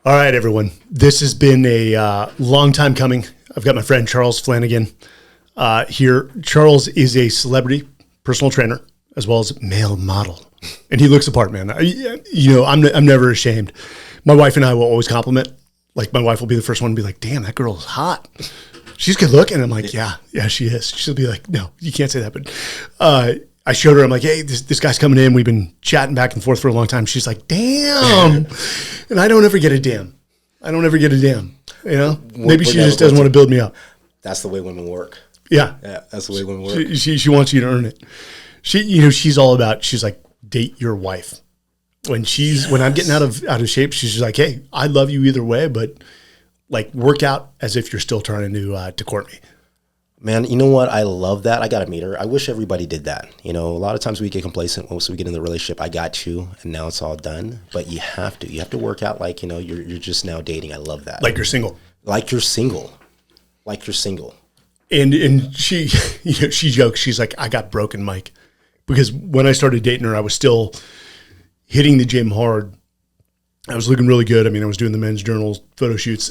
All right, everyone. This has been a long time coming. I've got my friend Charles Flanagan here. Charles is a celebrity personal trainer as well as male model, and he looks the part, man. I'm never ashamed. My wife and I will always compliment. Like, my wife will be the first one to be like, "Damn, that girl is hot. She's good looking." And I'm like, "Yeah, she is." She'll be like, "No, you can't say that." But I showed her, I'm like, "Hey, this guy's coming in. We've been chatting back and forth for a long time." She's like, "Damn." And I don't ever get a damn. You know, maybe she just doesn't want to build me up. That's the way women work. Yeah. That's the way women work. She wants you to earn it. She's all about, she's like, date your wife. When I'm getting out of shape, she's just like, "Hey, I love you either way, but like, work out as if you're still trying to court me." Man, you know what? I love that. I got to meet her. I wish everybody did that. You know, a lot of times we get complacent once we get in the relationship. I got you, and now it's all done. But you have to work out like, you're just now dating. I love that. Like you're single. Like you're single. And she, she jokes. She's like, "I got broken, Mike," because when I started dating her, I was still hitting the gym hard. I was looking really good. I mean, I was doing the men's journal photo shoots.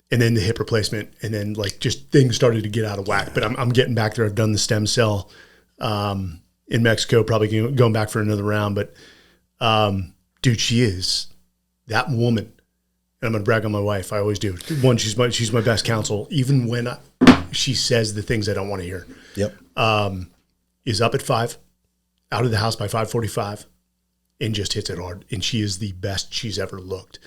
And then the hip replacement, and then like just things started to get out of whack. But I'm getting back there. I've done the stem cell in Mexico, probably going back for another round. But dude, she is that woman. And I'm gonna brag on my wife. I always do. One, she's my best counsel, even when she says the things I don't want to hear. Yep. Is up at 5, out of the house by 5:45, and just hits it hard. And she is the best she's ever looked.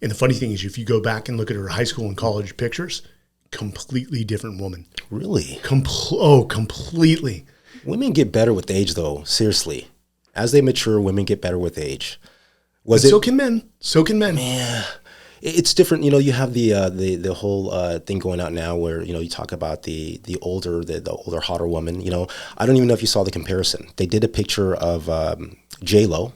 And the funny thing is, if you go back and look at her high school and college pictures, completely different woman. Really? Completely. Women get better with age, though. Seriously. As they mature, women get better with age. So can men. Yeah. It's different. You have the whole thing going out now where, you talk about the older, hotter woman. I don't even know if you saw the comparison. They did a picture of J-Lo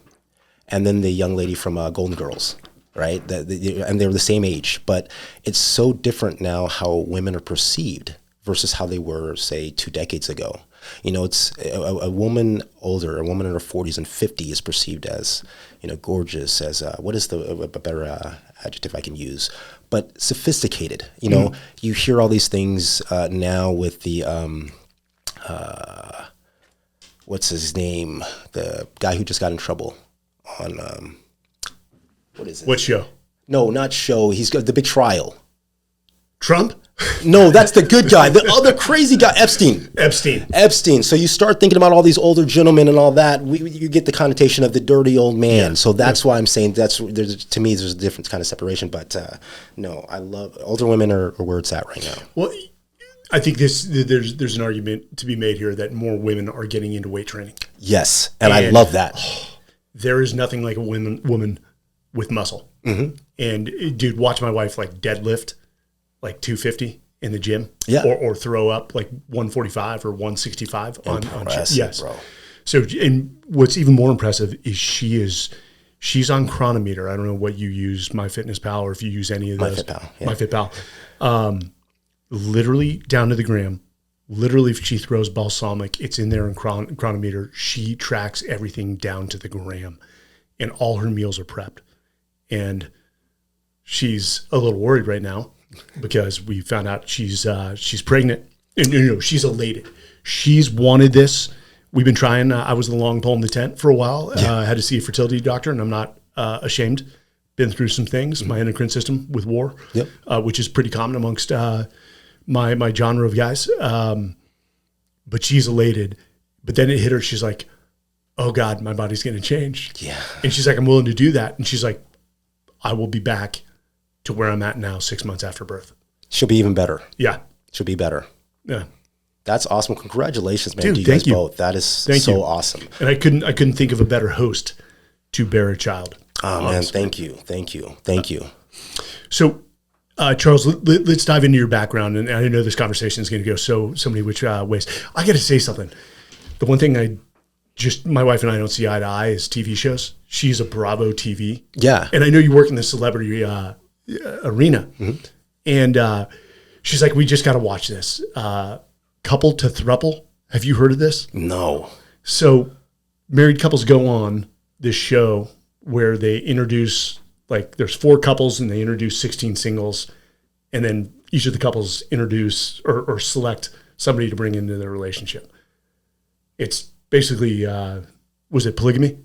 and then the young lady from Golden Girls. Right? And they were the same age, but it's so different now how women are perceived versus how they were, say, 2 decades ago. It's a woman older, a woman in her 40s and 50s is perceived as, gorgeous, as, what is a better adjective I can use? But sophisticated. You hear all these things now with the, what's his name? The guy who just got in trouble on, what is it? What show? No, not show. He's got the big trial. Trump? No, that's the good guy. The other crazy guy, Epstein. So you start thinking about all these older gentlemen and all that. You get the connotation of the dirty old man. Yeah. So that's why I'm saying to me, there's a different kind of separation. But no, I love older women are where it's at right now. Well, I think there's an argument to be made here that more women are getting into weight training. Yes, and I love that. There is nothing like a woman with muscle. Mm-hmm. And dude, watch my wife like deadlift like 250 in the gym, or throw up like 145 or 165 on yes, bro. So, and what's even more impressive is she's on Chronometer. I don't know what you use, MyFitnessPal, or if you use any of those. MyFitPal. Literally down to the gram. Literally, if she throws balsamic, it's in there in Chronometer. She tracks everything down to the gram, and all her meals are prepped. And she's a little worried right now because we found out she's pregnant, and she's elated. She's wanted this. We've been trying. I was the long pole in the tent for a while. I had to see a fertility doctor, and I'm not ashamed. Been through some things. My endocrine system with war, which is pretty common amongst my genre of guys. But she's elated. But then it hit her. She's like, "Oh God, my body's going to change." Yeah. And she's like, "I'm willing to do that." And she's like, "I will be back to where I'm at now 6 months after birth." She'll be even better. Yeah. She'll be better. Yeah. That's awesome. Congratulations, man. Dude, to you thank guys you. both. That is so awesome. And I couldn't think of a better host to bear a child. Oh man, thank you. So, Charles, let's dive into your background. And I know this conversation is going to go so many which ways. I got to say something. The one thing my wife and I don't see eye to eye is TV shows. She's a Bravo TV. Yeah. And I know you work in the celebrity arena. Mm-hmm. And she's like, "We just got to watch this. Couple to Thruple. Have you heard of this?" No. So married couples go on this show where they introduce Like there's 4 couples and they introduce 16 singles, and then each of the couples introduce or select somebody to bring into their relationship. It's basically, was it polygamy?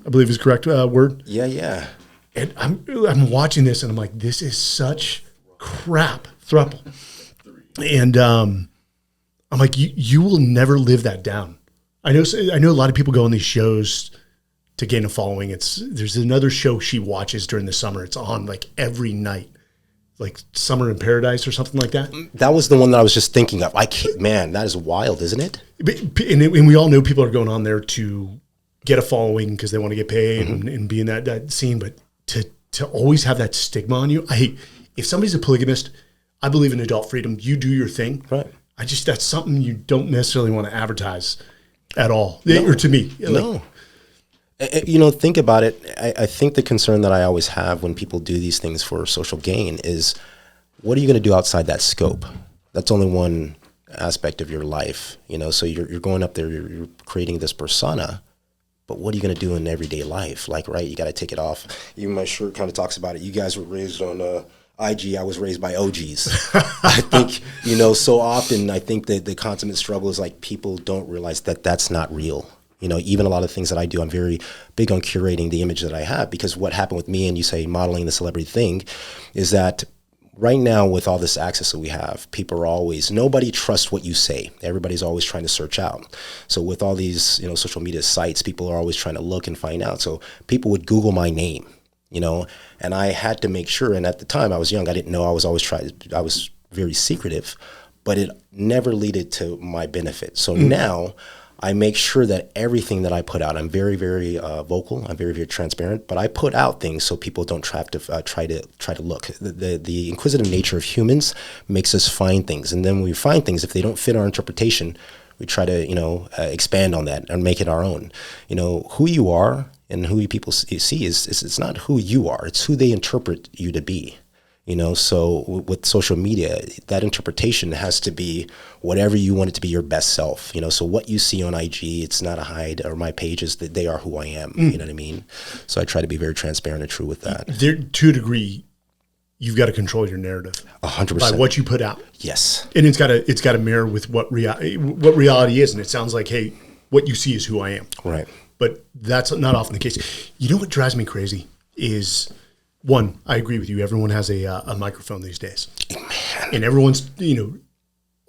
I believe is the correct word. Yeah. And I'm watching this and I'm like, this is such crap throuple. And I'm like, you will never live that down. I know a lot of people go on these shows to gain a following. There's another show she watches during the summer. It's on like every night, like Summer in Paradise or something like that. That was the one that I was just thinking of. Man, that is wild, isn't it? And we all know people are going on there to get a following because they want to get paid and be in that scene. But to always have that stigma on you, if somebody's a polygamist, I believe in adult freedom. You do your thing. Right. That's something you don't necessarily want to advertise at all. No. Or to me. No. Think about it. I think the concern that I always have when people do these things for social gain is, what are you going to do outside that scope? That's only one aspect of your life, so you're going up there, you're creating this persona, but what are you going to do in everyday life? Like, right, you got to take it off. Even my shirt kind of talks about it. You guys were raised on IG, I was raised by OGs. I think, so often I think that the consummate struggle is like people don't realize that that's not real. Even a lot of things that I do, I'm very big on curating the image that I have, because what happened with me, and you say modeling the celebrity thing, is that right now with all this access that we have, people are always, nobody trusts what you say. Everybody's always trying to search out. So with all these, social media sites, people are always trying to look and find out. So people would Google my name, and I had to make sure. And at the time I was young, I didn't know. I was very secretive, but it never led to my benefit. So now I make sure that everything that I put out, I'm very, very vocal. I'm very, very transparent. But I put out things so people don't try to look. The inquisitive nature of humans makes us find things, and then when we find things, if they don't fit our interpretation, we try to expand on that and make it our own. Who you are and who people see is it's not who you are. It's who they interpret you to be. So with social media, that interpretation has to be whatever you want it to be, your best self. So what you see on IG, it's not a hide, or my pages, that they are who I am. You know what I mean? So I try to be very transparent and true with that. There, to a degree, you've got to control your narrative 100% by what you put out. Yes, and it's got to mirror with what reality is. And it sounds like, hey, what you see is who I am. Right. But that's not often the case. You know what drives me crazy is, one, I agree with you. Everyone has a microphone these days. Man. And everyone's,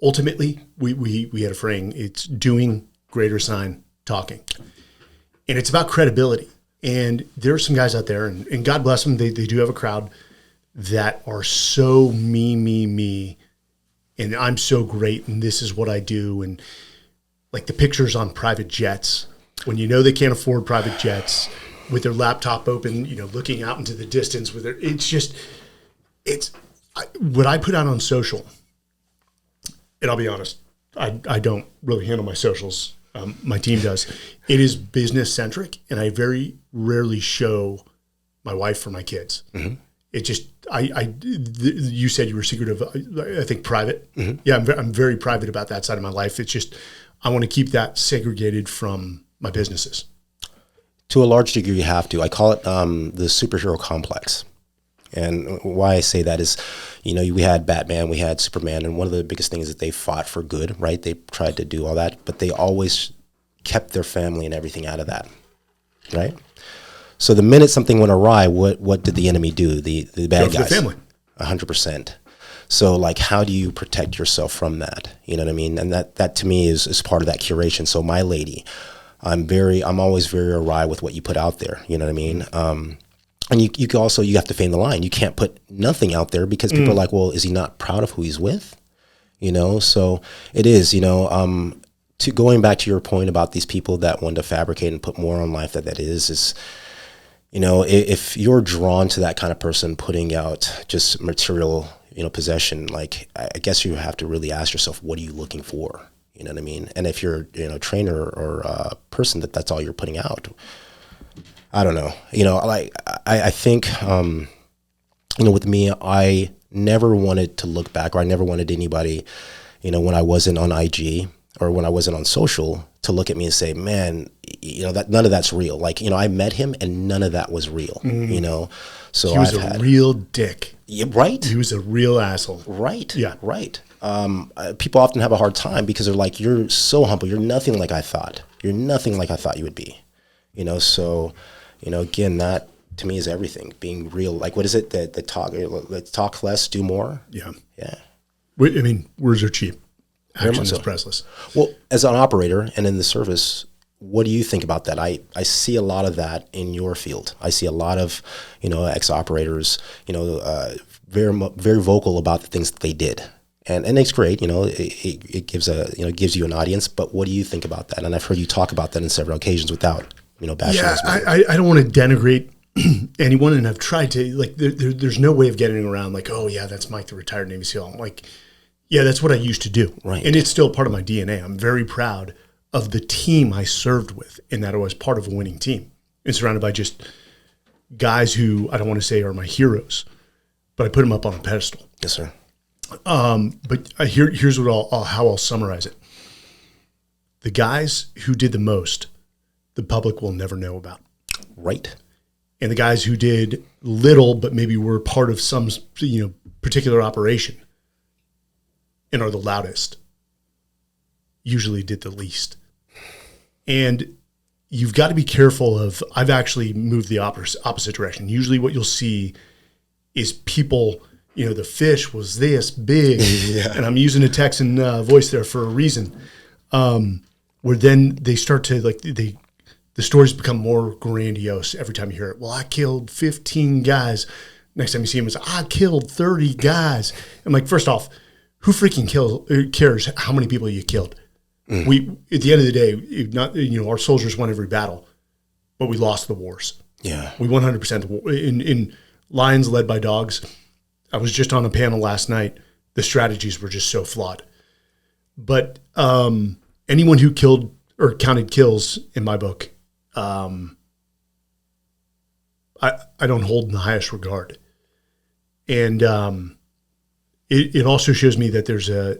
ultimately, we had a phrase, it's doing greater sign talking. And it's about credibility. And there are some guys out there, and God bless them, they do have a crowd that are so me, and I'm so great, and this is what I do. And like the pictures on private jets, when they can't afford private jets, with their laptop open, looking out into the distance with what I put out on social. And I'll be honest, I don't really handle my socials. My team does. It is business centric, and I very rarely show my wife or my kids. Mm-hmm. It just, you said you were secretive. I think private. Mm-hmm. Yeah, I'm very private about that side of my life. It's just, I want to keep that segregated from my businesses. To a large degree, you have to. I call it the superhero complex. And why I say that is, we had Batman, we had Superman, and one of the biggest things is that they fought for good, right? They tried to do all that, but they always kept their family and everything out of that, right? So the minute something went awry, what did the enemy do? The bad guys. The family. 100%. So like, how do you protect yourself from that? You know what I mean? And that to me is part of that curation. So my lady, I'm always very awry with what you put out there. You know what I mean? And you have to feign the line. You can't put nothing out there because people are like, well, is he not proud of who he's with? So it is, to going back to your point about these people that want to fabricate and put more on life that is, if you're drawn to that kind of person putting out just material, possession, like, I guess you have to really ask yourself, what are you looking for? You know what I mean? And if you're, a trainer or a person that's all you're putting out, I don't know. I think, with me, I never wanted to look back, or I never wanted anybody, when I wasn't on IG, or when I wasn't on social to look at me and say, man, that none of that's real. Like, I met him and none of that was real, So he was a real dick. Yeah, right. He was a real asshole. Right. Yeah. Right. People often have a hard time because they're like, you're so humble. You're nothing like I thought. You're nothing like I thought you would be, so, again, that to me is everything. Being real. Like, what is it that let's talk less, do more. Yeah. Yeah. I mean, words are cheap. Action is priceless. Well, as an operator and in the service, what do you think about that? I see a lot of that in your field. I see a lot of, ex-operators, very, very vocal about the things that they did. And it's great, it gives you an audience, but what do you think about that? And I've heard you talk about that on several occasions without, bashing Yeah, this I don't want to denigrate anyone, and I've tried to, like, there's no way of getting around, like, oh yeah, that's Mike, the retired Navy SEAL. I'm like, yeah, that's what I used to do. Right. And it's still part of my DNA. I'm very proud of the team I served with, and that I was part of a winning team and surrounded by just guys who I don't want to say are my heroes, but I put them up on a pedestal. Yes, sir. But here's what how I'll summarize it. The guys who did the most, the public will never know about. Right. And the guys who did little, but maybe were part of some, particular operation and are the loudest, usually did the least. And you've got to be careful of, I've actually moved the opposite direction. Usually what you'll see is people, the fish was this big, yeah. And I'm using a Texan voice there for a reason, where then they start to, like, the stories become more grandiose every time you hear it. Well, I killed 15 guys. Next time you see him, it's, I killed 30 guys. I'm like, first off, who freaking cares how many people you killed? We, at the end of the day, our soldiers won every battle, but we lost the wars. Yeah. We 100% in lions led by dogs. I was just on a panel last night. The strategies were just so flawed. But anyone who killed or counted kills in my book, I don't hold in the highest regard. And it also shows me that there's a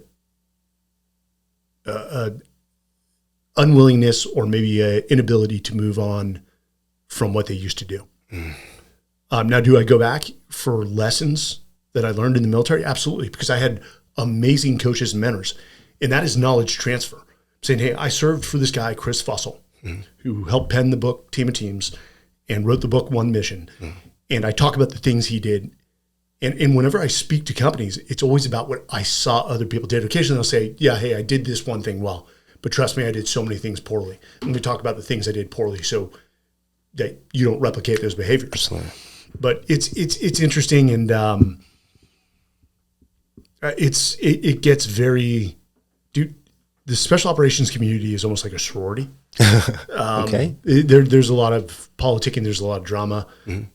unwillingness or maybe an inability to move on from what they used to do. Now, do I go back for lessons that I learned in the military? Absolutely, because I had amazing coaches and mentors, and that is knowledge transfer. Saying, hey, I served for this guy, Chris Fussell, who helped pen the book Team of Teams and wrote the book One Mission. And I talk about the things he did. And whenever I speak to companies, it's always about what I saw other people did. Occasionally I'll say, yeah, hey, I did this one thing well, but trust me, I did so many things poorly. And we talk about the things I did poorly so that you don't replicate those behaviors. Absolutely. But it's interesting, and it gets very, dude, the special operations community is almost like a sorority. Okay. There's a lot of politicking. There's a lot of drama.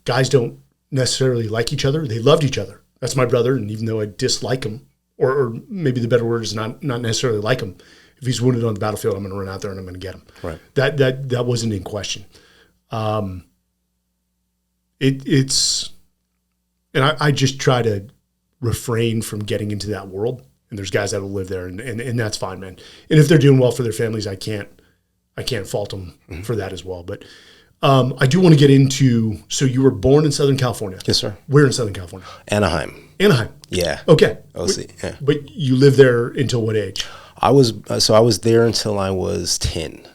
Guys don't necessarily like each other. They loved each other. That's my brother. And even though I dislike him, or maybe the better word is not necessarily like him, if he's wounded on the battlefield, I'm going to run out there and I'm going to get him. Right. That wasn't in question. It's, and I just try to refrain from getting into that world. And there's guys that will live there, and that's fine, man. And if they're doing well for their families, I can't fault them for that as well. But I do want to get into, so you were born in Southern California. Yes, sir. Where in Southern California? Anaheim. Yeah. Okay. OC, yeah. But you lived there until what age? I was there until I was 10.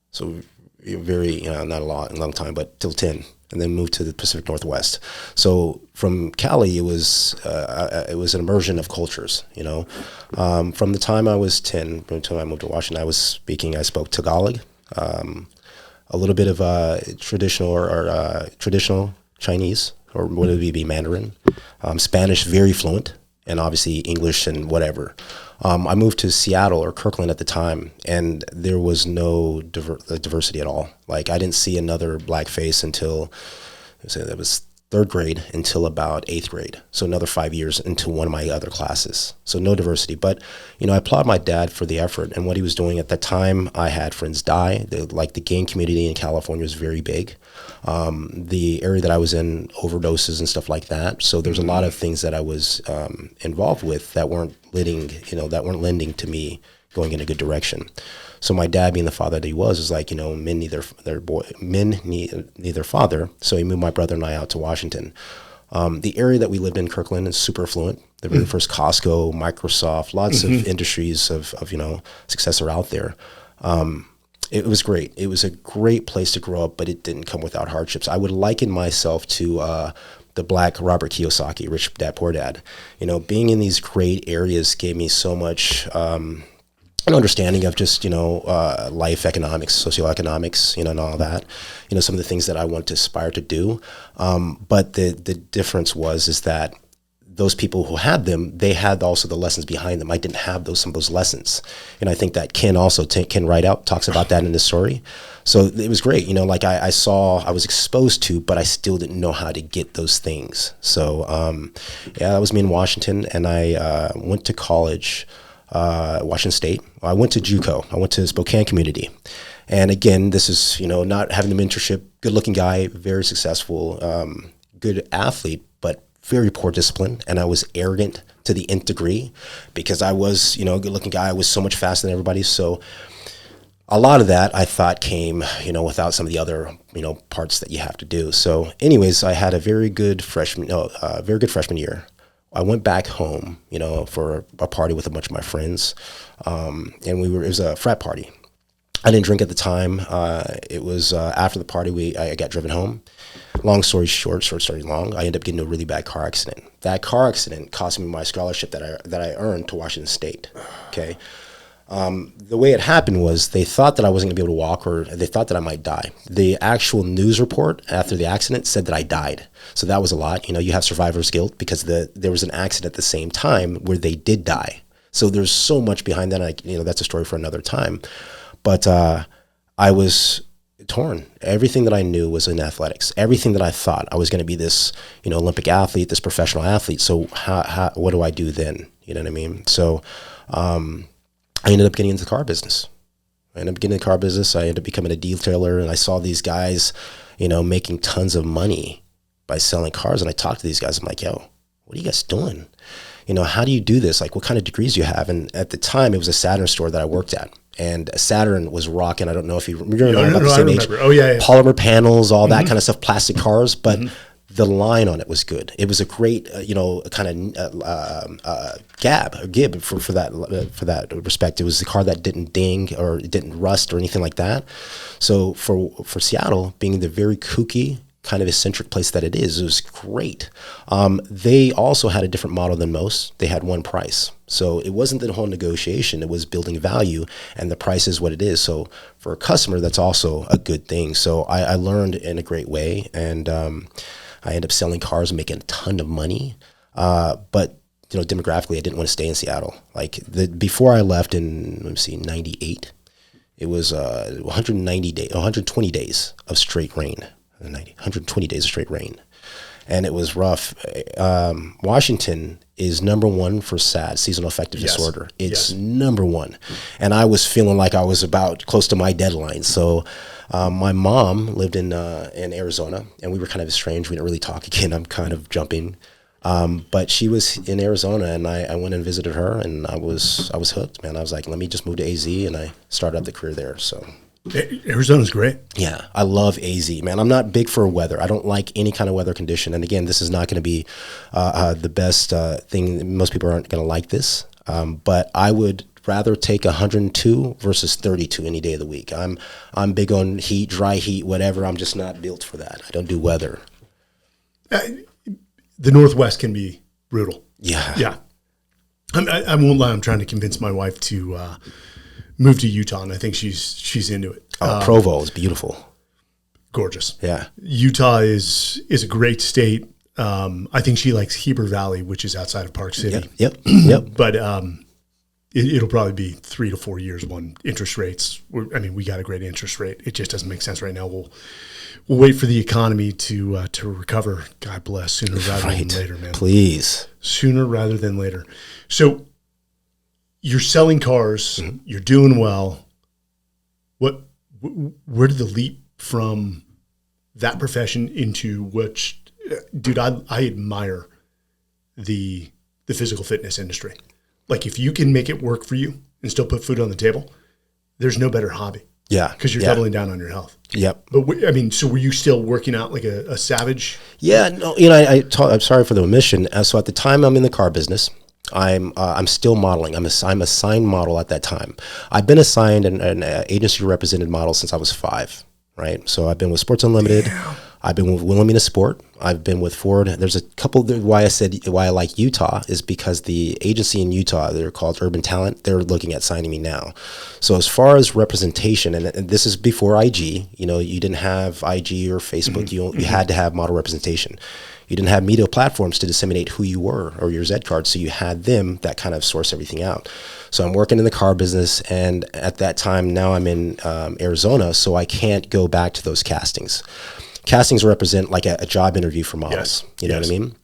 So very, not a long time, but till 10. And then moved to the Pacific Northwest. So from Cali, it was an immersion of cultures. From the time I was 10 until I moved to Washington, I spoke Tagalog, a little bit of traditional Chinese, or what would be Mandarin, Spanish very fluent, and obviously English and whatever. I moved to Seattle or Kirkland at the time, and there was no diversity at all. Like, I didn't see another black face until, that was third grade until about eighth grade. So another 5 years into one of my other classes. So no diversity. But, I applaud my dad for the effort and what he was doing. At that time, I had friends die. The gang community in California was very big. The area that I was in, overdoses and stuff like that. So there's a lot of things that I was involved with that weren't lending to me going in a good direction. So my dad, being the father that he was like, men need their father. So he moved my brother and I out to Washington. The area that we lived in, Kirkland, is super affluent. The very first Costco, Microsoft, lots of industries of success are out there. It was great. It was a great place to grow up, but it didn't come without hardships. I would liken myself to the Black Robert Kiyosaki, Rich Dad Poor Dad. Being in these great areas gave me so much an understanding of just, life economics, socioeconomics, and all that, some of the things that I want to aspire to do. But the difference is that those people who had them, they had also the lessons behind them. I didn't have some of those lessons. And I think that Ken Rideout talks about that in his story. So it was great. I was exposed to, but I still didn't know how to get those things. So, that was me in Washington. And I went to college, Washington State. I went to JUCO. I went to Spokane Community. And again, this is, not having the mentorship, good looking guy, very successful, good athlete, but very poor discipline. And I was arrogant to the nth degree because I was, a good looking guy. I was so much faster than everybody. So a lot of that I thought came, without some of the other, parts that you have to do. So anyways, I had a very good freshman year. I went back home, for a party with a bunch of my friends. And it was a frat party. I didn't drink at the time. It was after the party, I got driven home. Long story short story long, I ended up getting in a really bad car accident. That car accident cost me my scholarship that I earned to Washington State. Okay. The way it happened was they thought that I wasn't gonna be able to walk, or they thought that I might die. The actual news report after the accident said that I died. So that was a lot. You have survivor's guilt because there was an accident at the same time where they did die. So there's so much behind that. That's a story for another time. But I was torn. Everything that I knew was in athletics. Everything that I thought I was going to be this, Olympic athlete, this professional athlete. So what do I do then? You know what I mean? So I ended up getting into the car business. I ended up becoming a detailer, and I saw these guys, making tons of money by selling cars. And I talked to these guys. I'm like, yo, what are you guys doing? How do you do this? Like, what kind of degrees do you have? And at the time, it was a Saturn store that I worked at. And Saturn was rocking. I don't know if you remember about the same age. Oh, yeah. Polymer panels, all that kind of stuff, plastic cars. But the line on it was good. It was a great, kind of gib for that respect. It was the car that didn't ding or didn't rust or anything like that. So for Seattle, being the very kooky, kind of eccentric place that it was great. They also had a different model than most. They had one price. So it wasn't the whole negotiation. It was building value, and the price is what it is. So for a customer, that's also a good thing. So I learned in a great way, and I ended up selling cars and making a ton of money. But demographically, I didn't want to stay in Seattle. Before I left in 98, it was 120 days of straight rain. 120 days of straight rain. And it was rough. Washington is number one for SAD, seasonal affective disorder. It's number one. And I was feeling like I was about close to my deadline. So my mom lived in Arizona, and we were kind of estranged. We didn't really talk again. I'm kind of jumping. But she was in Arizona, and I went and visited her, and I was hooked, man. I was like, let me just move to AZ, and I started out the career there. So Arizona's great. Yeah, I love AZ, man. I'm not big for weather. I don't like any kind of weather condition. And again, this is not going to be the best thing. Most people aren't going to like this. But I would rather take 102 versus 32 any day of the week. I'm big on heat, dry heat, whatever. I'm just not built for that. I don't do weather. The Northwest can be brutal. Yeah. Yeah. I won't lie. I'm trying to convince my wife to moved to Utah, and I think she's into it. Provo is beautiful. Gorgeous. Yeah. Utah is a great state. I think she likes Heber Valley, which is outside of Park City. Yep. But it'll probably be 3 to 4 years when interest rates. We got a great interest rate. It just doesn't make sense right now. We'll wait for the economy to recover. God bless, sooner rather than later, man. Please. Sooner rather than later. So you're selling cars. Mm-hmm. You're doing well. Where did the leap from that profession into which, dude, I admire the physical fitness industry. Like, if you can make it work for you, and still put food on the table, there's no better hobby. Yeah. Because you're doubling down on your health. Yep. But I mean, so were you still working out like a savage? Yeah. No, I'm sorry for the omission. So at the time I'm in the car business, I'm still modeling. I'm a signed model at that time. I've been assigned an agency represented model since I was 5, right? So I've been with Sports Unlimited. Damn. I've been with Wilhelmina Sport. I've been with Ford. There's a couple. Why I like Utah is because the agency in Utah, they're called Urban Talent. They're looking at signing me now. So as far as representation, and this is before IG. You didn't have IG or Facebook. You had to have model representation. You didn't have media platforms to disseminate who you were or your Z card. So you had them that kind of source everything out. So I'm working in the car business, and at that time now I'm in Arizona, so I can't go back to those castings. Castings represent like a job interview for models. Yes. You know what I mean?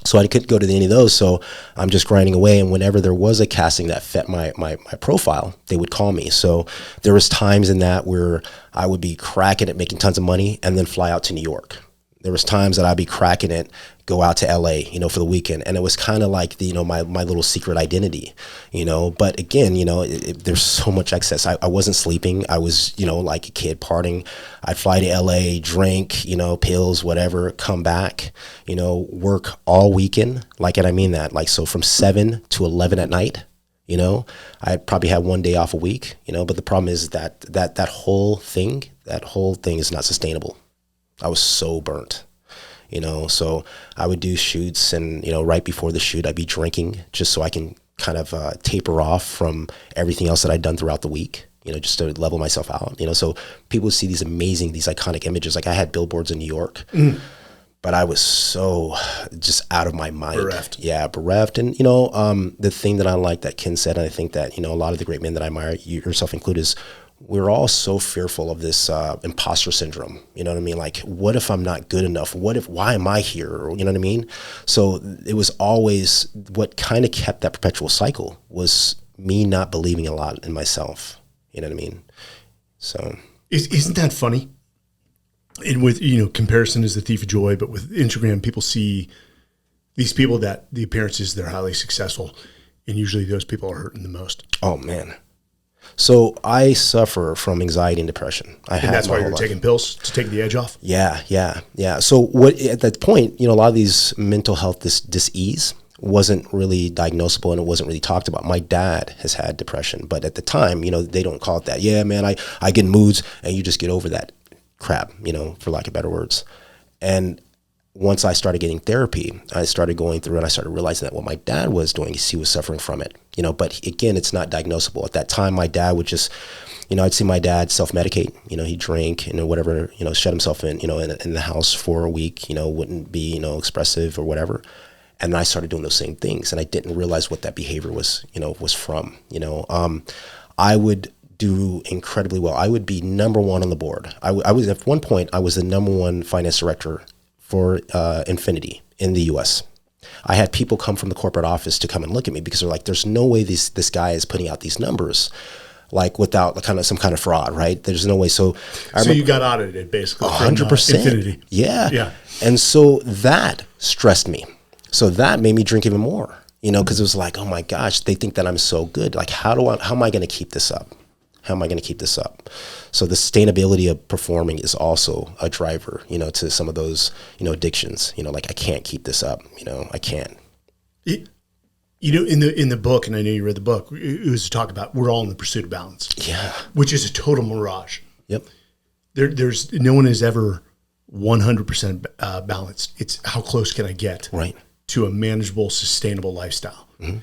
So I couldn't go to any of those. So I'm just grinding away. And whenever there was a casting that fit my profile, they would call me. So there was times in that where I would be cracking it, making tons of money, and then fly out to New York. There was times that I'd be cracking it, go out to LA, for the weekend. And it was kind of like my little secret identity, but again, there's so much excess. I wasn't sleeping. I was, like a kid partying. I'd fly to LA, drink, pills, whatever, come back, work all weekend. And I mean that, so from 7 to 11 at night, I probably had one day off a week, but the problem is that whole thing is not sustainable. I was so burnt, so I would do shoots and, right before the shoot, I'd be drinking just so I can kind of taper off from everything else that I'd done throughout the week, just to level myself out, so people would see these iconic images. Like I had billboards in New York, but I was so just out of my mind. Bereft. Yeah, bereft. And, the thing that I like that Ken said, and I think that, a lot of the great men that I admire, yourself included, is we're all so fearful of this imposter syndrome. You know what I mean? Like, what if I'm not good enough? Why am I here? Or, you know what I mean? So it was always what kind of kept that perpetual cycle was me not believing a lot in myself. You know what I mean? So isn't that funny? And with, comparison is the thief of joy, but with Instagram, people see these people that the appearance is they're highly successful. And usually those people are hurting the most. Oh, man. So I suffer from anxiety and depression. And that's why you're taking pills to take the edge off? Yeah. So at that point, a lot of these mental health dis-ease wasn't really diagnosable and it wasn't really talked about. My dad has had depression, but at the time, they don't call it that. Yeah, man, I get moods and you just get over that crap, for lack of better words. And once I started getting therapy, I started going through and I started realizing that what my dad was doing is he was suffering from it, but again, it's not diagnosable. At that time, my dad would just, I'd see my dad self-medicate, he'd drink, whatever, shut himself in, in the house for a week, wouldn't be, expressive or whatever. And I started doing those same things and I didn't realize what that behavior was, was from, I would do incredibly well. I would be number one on the board. I was at one point, I was the number one finance director for Infinity in the U.S. I had people come from the corporate office to come and look at me because they're like, there's no way this guy is putting out these numbers without some kind of fraud, right? There's no way. So you got audited basically 100%. Infinity. Yeah. And so that stressed me. So that made me drink even more, because it was like, oh my gosh, they think that I'm so good. Like, how am I going to keep this up? How am I going to keep this up? So the sustainability of performing is also a driver, to some of those, addictions, like I can't keep this up, I can't. In the book, and I know you read the book, it was to talk about we're all in the pursuit of balance. Yeah. Which is a total mirage. Yep. There's no one is ever 100% balanced. It's how close can I get to a manageable, sustainable lifestyle. Mm-hmm.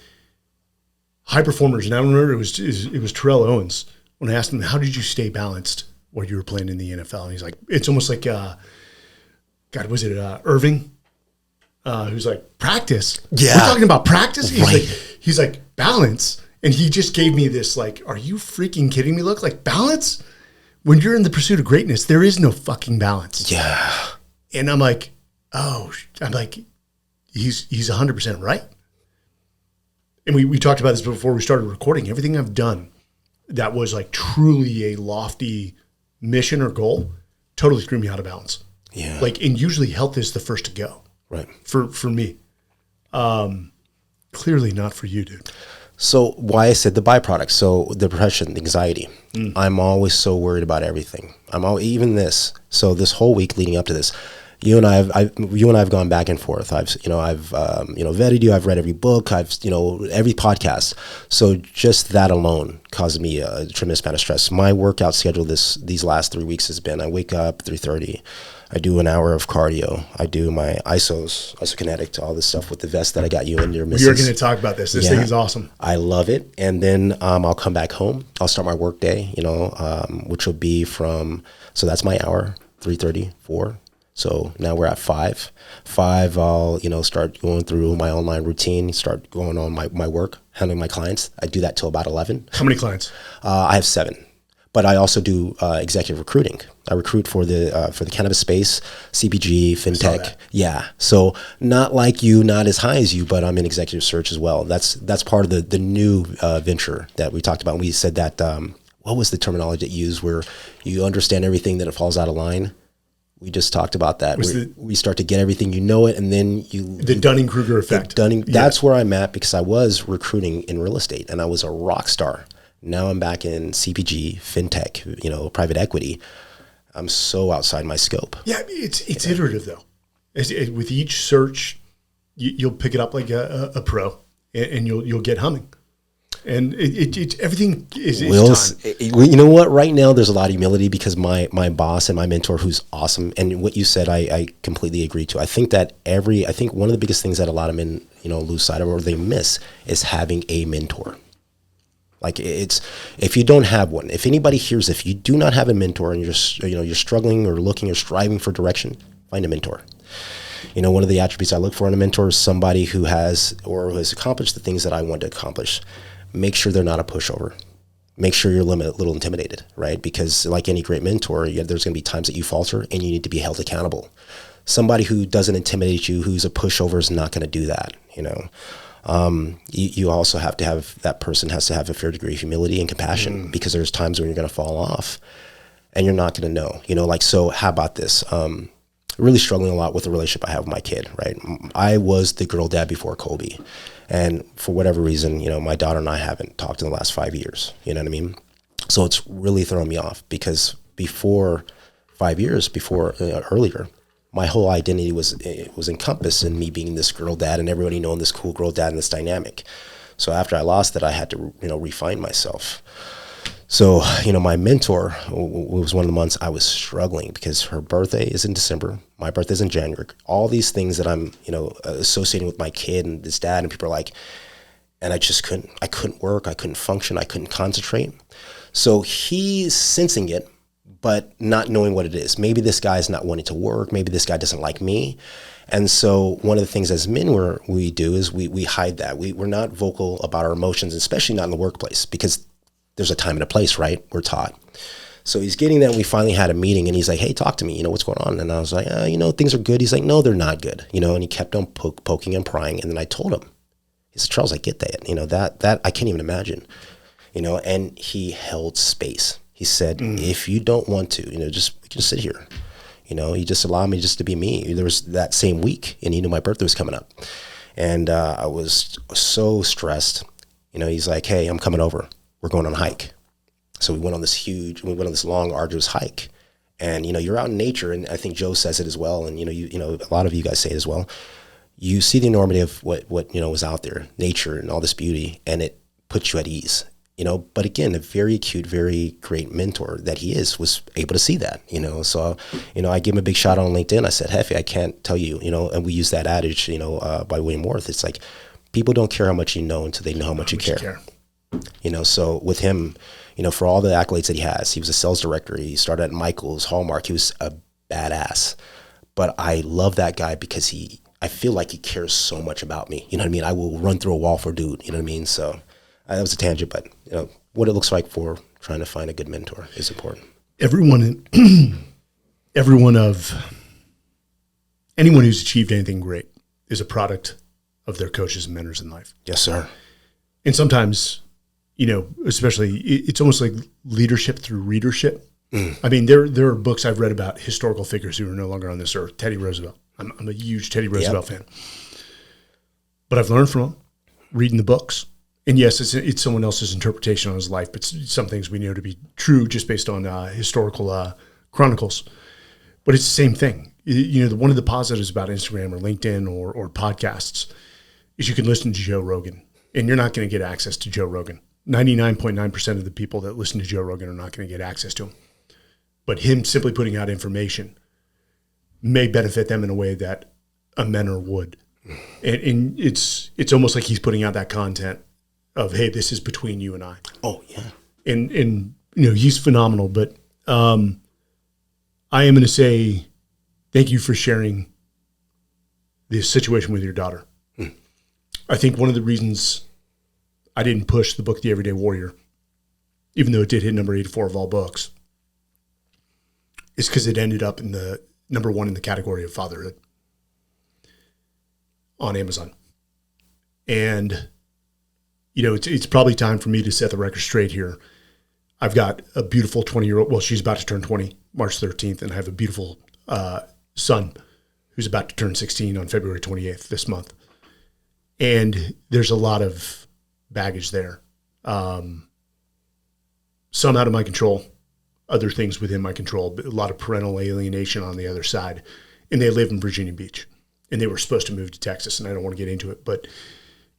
High performers, and I remember it was Terrell Owens. When I asked him, how did you stay balanced while you were playing in the NFL? And he's like, it's almost like, was it Irving? Who's like, practice? Yeah. We're talking about practice? He's like, balance. And he just gave me this, like, are you freaking kidding me? Look, like, balance? When you're in the pursuit of greatness, there is no fucking balance. Yeah. And I'm like, he's 100% right. And we talked about this before we started recording. Everything I've done that was like truly a lofty mission or goal totally threw me out of balance. Yeah. And usually health is the first to go. Right. For me. Clearly not for you, dude. So why I said the byproduct. So depression, anxiety. I'm always so worried about everything. Even this. So this whole week leading up to this, you and I have gone back and forth. I've vetted you. I've read every book. Every podcast. So just that alone caused me a tremendous amount of stress. My workout schedule these last 3 weeks has been: I wake up 3:30. I do an hour of cardio. I do my isokinetic, all this stuff with the vest that I got you in your missus. You're going to talk about this. This thing is awesome. I love it. And then I'll come back home. I'll start my work day, which will be so that's my hour, 3:30, 4. So now we're at 5. 5, I'll, start going through my online routine, start going on my work, handling my clients. I do that till about 11. How many clients? I have 7. But I also do executive recruiting. I recruit for the cannabis space, CPG, fintech. Yeah. So not like you, not as high as you, but I'm in executive search as well. That's part of the new venture that we talked about. We said that, what was the terminology that you used where you understand everything that it falls out of line? We just talked about that. We start to get everything, it, and then the Dunning-Kruger effect. That's where I'm at, because I was recruiting in real estate and I was a rock star. Now I'm back in CPG, fintech, private equity. I'm so outside my scope. Yeah, it's iterative though. With each search, you'll pick it up like a pro, and you'll get humming. And everything is time. You know what? Right now, there's a lot of humility because my boss and my mentor, who's awesome, and what you said, I completely agree to. I think one of the biggest things that a lot of men, lose sight of or they miss is having a mentor. Like if you don't have one, if anybody hears, if you do not have a mentor and you're struggling or looking or striving for direction, find a mentor. One of the attributes I look for in a mentor is somebody who has accomplished the things that I want to accomplish. Make sure they're not a pushover. Make sure you're a little intimidated, right? Because like any great mentor, there's going to be times that you falter and you need to be held accountable. Somebody who doesn't intimidate you, who's a pushover, is not going to do that, You also have to have, that person has to have a fair degree of humility and compassion, because there's times when you're going to fall off and you're not going to know, so how about this? Really struggling a lot with the relationship I have with my kid, right? I was the girl dad before Colby. And for whatever reason, my daughter and I haven't talked in the last 5 years, you know what I mean? So it's really thrown me off, because before 5 years, earlier, my whole identity was encompassed in me being this girl dad and everybody knowing this cool girl dad and this dynamic. So after I lost that, I had to, refine myself. So, my mentor, it was one of the months I was struggling because her birthday is in December. My birthday is in January. All these things that I'm, associating with my kid and this dad, and people are like, and I couldn't work. I couldn't function. I couldn't concentrate. So he's sensing it, but not knowing what it is. Maybe this guy's not wanting to work. Maybe this guy doesn't like me. And so one of the things as men we do is we hide that. We're not vocal about our emotions, especially not in the workplace, because there's a time and a place, right? We're taught. So he's getting that. We finally had a meeting and he's like, hey, talk to me. What's going on? And I was like, things are good. He's like, no, they're not good. And he kept on poking and prying. And then I told him, he said, Charles, I get that. That I can't even imagine, and he held space. He said, if you don't want to, we can just sit here. You just allow me just to be me. There was that same week and he knew my birthday was coming up. And I was so stressed. He's like, hey, I'm coming over. We're going on a hike. So we went on this long, arduous hike. And, you're out in nature. And I think Joe says it as well. And, a lot of you guys say it as well. You see the enormity of what was out there, nature and all this beauty, and it puts you at ease. But again, a very acute, very great mentor that he was able to see that, So, I gave him a big shout out on LinkedIn. I said, Hefe, I can't tell you, and we use that adage, by William Worth. It's like, people don't care how much you know until they know how much you care. So with him, for all the accolades that he was a sales director. He started at Michael's, Hallmark. He was a badass. But I love that guy because I feel like he cares so much about me. You know what I mean? I will run through a wall for a dude. You know what I mean? So that was a tangent, but what it looks like for trying to find a good mentor is important. Anyone who's achieved anything great is a product of their coaches and mentors in life. Yes, sir. And sometimes, especially it's almost like leadership through readership. I mean, there are books I've read about historical figures who are no longer on this earth. Teddy Roosevelt. I'm a huge Teddy Roosevelt fan. But I've learned from him, reading the books. And yes, it's someone else's interpretation on his life, but some things we know to be true just based on historical chronicles. But it's the same thing. One of the positives about Instagram or LinkedIn or podcasts is you can listen to Joe Rogan, and you're not going to get access to Joe Rogan. 99.9% of the people that listen to Joe Rogan are not going to get access to him. But him simply putting out information may benefit them in a way that a mentor would. And it's almost like he's putting out that content of, hey, this is between you and I. Oh, yeah. And he's phenomenal. But I am going to say thank you for sharing this situation with your daughter. I think one of the reasons I didn't push the book, The Everyday Warrior, even though it did hit number 84 of all books, is because it ended up in the number 1 in the category of fatherhood on Amazon. And, it's probably time for me to set the record straight here. I've got a beautiful 20-year-old. Well, she's about to turn 20 March 13th. And I have a beautiful son who's about to turn 16 on February 28th this month. And there's a lot of baggage there. Some out of my control, other things within my control, but a lot of parental alienation on the other side. And they live in Virginia Beach. And they were supposed to move to Texas, and I don't want to get into it. But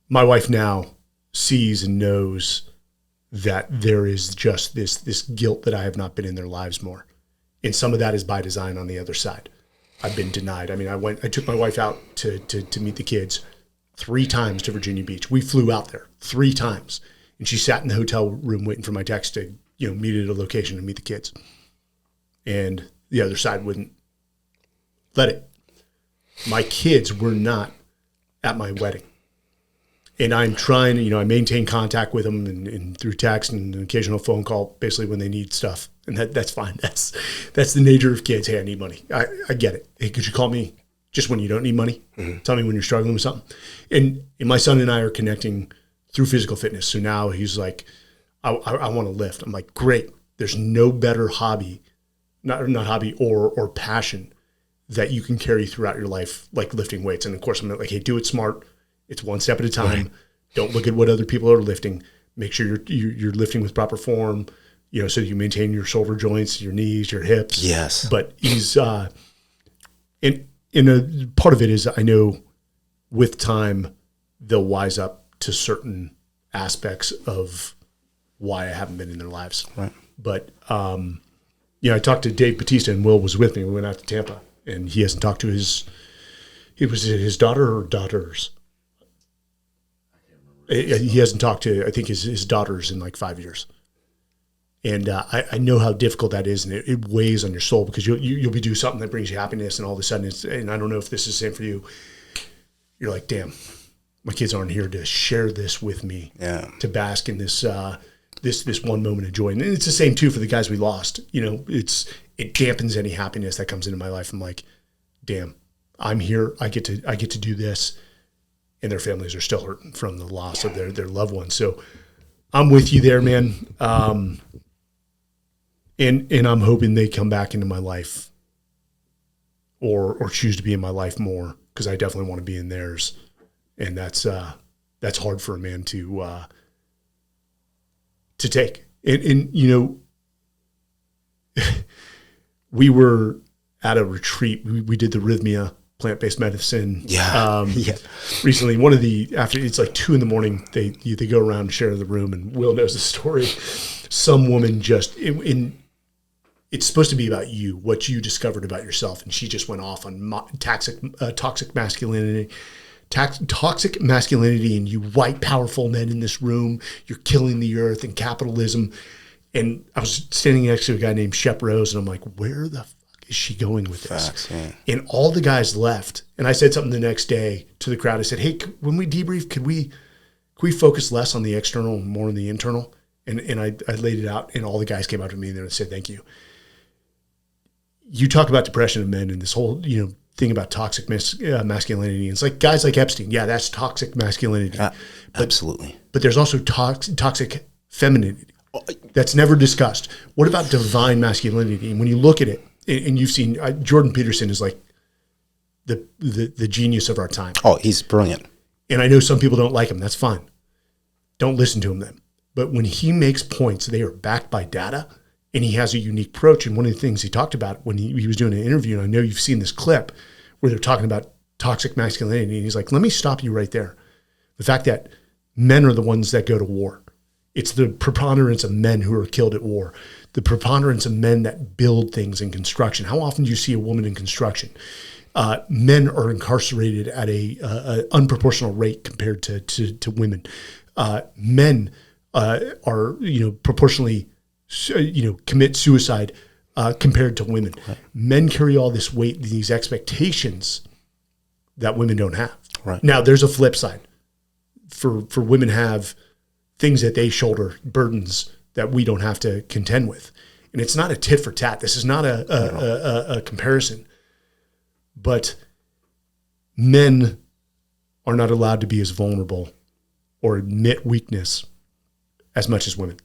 my wife now sees and knows that there is just this guilt that I have not been in their lives more. And some of that is by design on the other side. I've been denied. I mean, I took my wife out to meet the kids 3 times to Virginia Beach. We flew out there 3 times. And she sat in the hotel room waiting for my text to, meet at a location and meet the kids. And the other side wouldn't let it. My kids were not at my wedding. And I'm trying, I maintain contact with them and through text and an occasional phone call, basically when they need stuff. And that's fine. That's the nature of kids. Hey, I need money. I get it. Hey, could you call me just when you don't need money? Mm-hmm. Tell me when you're struggling with something. And my son and I are connecting through physical fitness. So now he's like, I want to lift. I'm like, great. There's no better hobby, not hobby or passion that you can carry throughout your life, like lifting weights. And of course, I'm like, hey, do it smart. It's one step at a time. Right. Don't look at what other people are lifting. Make sure you're lifting with proper form, so you maintain your shoulder joints, your knees, your hips. Yes. But he's, and a part of it is I know with time they'll wise up to certain aspects of why I haven't been in their lives. Right. But, I talked to Dave Bautista, and Will was with me. We went out to Tampa, and he hasn't talked to his daughter or daughters. He hasn't talked to, I think, his daughters in like 5 years. And I know how difficult that is, and it weighs on your soul because you'll be doing something that brings you happiness, and all of a sudden, and I don't know if this is the same for you, you're like, damn, my kids aren't here to share this with me, to bask in this this one moment of joy. And it's the same, too, for the guys we lost. It dampens any happiness that comes into my life. I'm like, damn, I'm here. I get to do this. And their families are still hurting from the loss of their loved ones. So I'm with you there, man. And I'm hoping they come back into my life or choose to be in my life more, because I definitely want to be in theirs. And that's hard for a man to take. And we were at a retreat. We did the Rhythmia plant-based medicine. Recently, after it's like 2 a.m, they go around and share the room, and Will knows the story. Some woman it's supposed to be about you, what you discovered about yourself, and she just went off on toxic masculinity. Toxic masculinity, and you white powerful men in this room, you're killing the earth and capitalism. And I was standing next to a guy named Shep Rose, and I'm like, where the is she going with this? Facts, yeah. And all the guys left. And I said something the next day to the crowd. I said, hey, when we debrief, could we focus less on the external and more on the internal? And I laid it out, and all the guys came up to me and said, thank you. You talk about depression of men and this whole, thing about toxic masculinity. It's like guys like Epstein. Yeah, that's toxic masculinity. Absolutely. But there's also toxic femininity. That's never discussed. What about divine masculinity? And when you look at it, and you've seen Jordan Peterson is like the genius of our time. Oh, he's brilliant. And I know some people don't like him. That's fine. don't listen to him then. But when he makes points, they are backed by data, and he has a unique approach. And one of the things he talked about when he was doing an interview, and I know you've seen this clip where they're talking about toxic masculinity, and he's like, let me stop you right there. The fact that men are the ones that go to war. It's the preponderance of men who are killed at war. The preponderance of men that build things in construction. How often do you see a woman in construction? Men are incarcerated at a unproportional rate compared to women. Men are proportionally commit suicide compared to women. Right. Men carry all this weight, these expectations that women don't have. Right. Now, there's a flip side. For women have things that they shoulder, burdens that we don't have to contend with. And it's not a tit for tat. This is not a comparison. But men are not allowed to be as vulnerable or admit weakness as much as women.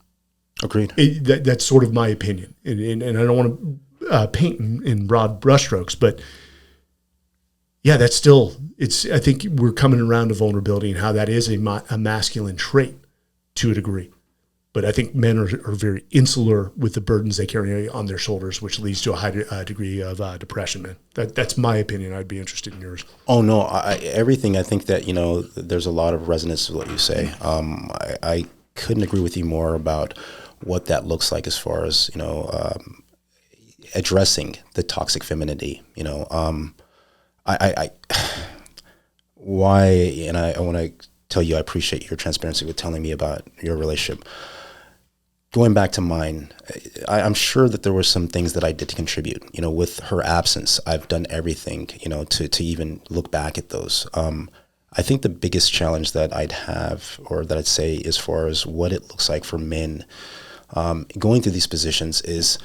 Agreed. That's sort of my opinion. And I don't want to paint in broad brushstrokes, but yeah, that's still, I think we're coming around to vulnerability and how that is a masculine trait to a degree. But I think men are very insular with the burdens they carry on their shoulders, which leads to a high degree of depression, man. That's my opinion. I'd be interested in yours. Oh, no. Everything, I think that, there's a lot of resonance with what you say. I couldn't agree with you more about what that looks like as far as, addressing the toxic femininity, why, and I want to tell you, I appreciate your transparency with telling me about your relationship. Going back to mine, I'm sure that there were some things that I did to contribute. With her absence, I've done everything, to even look back at those. I think the biggest challenge that I'd have, or that I'd say as far as what it looks like for men going through these positions, is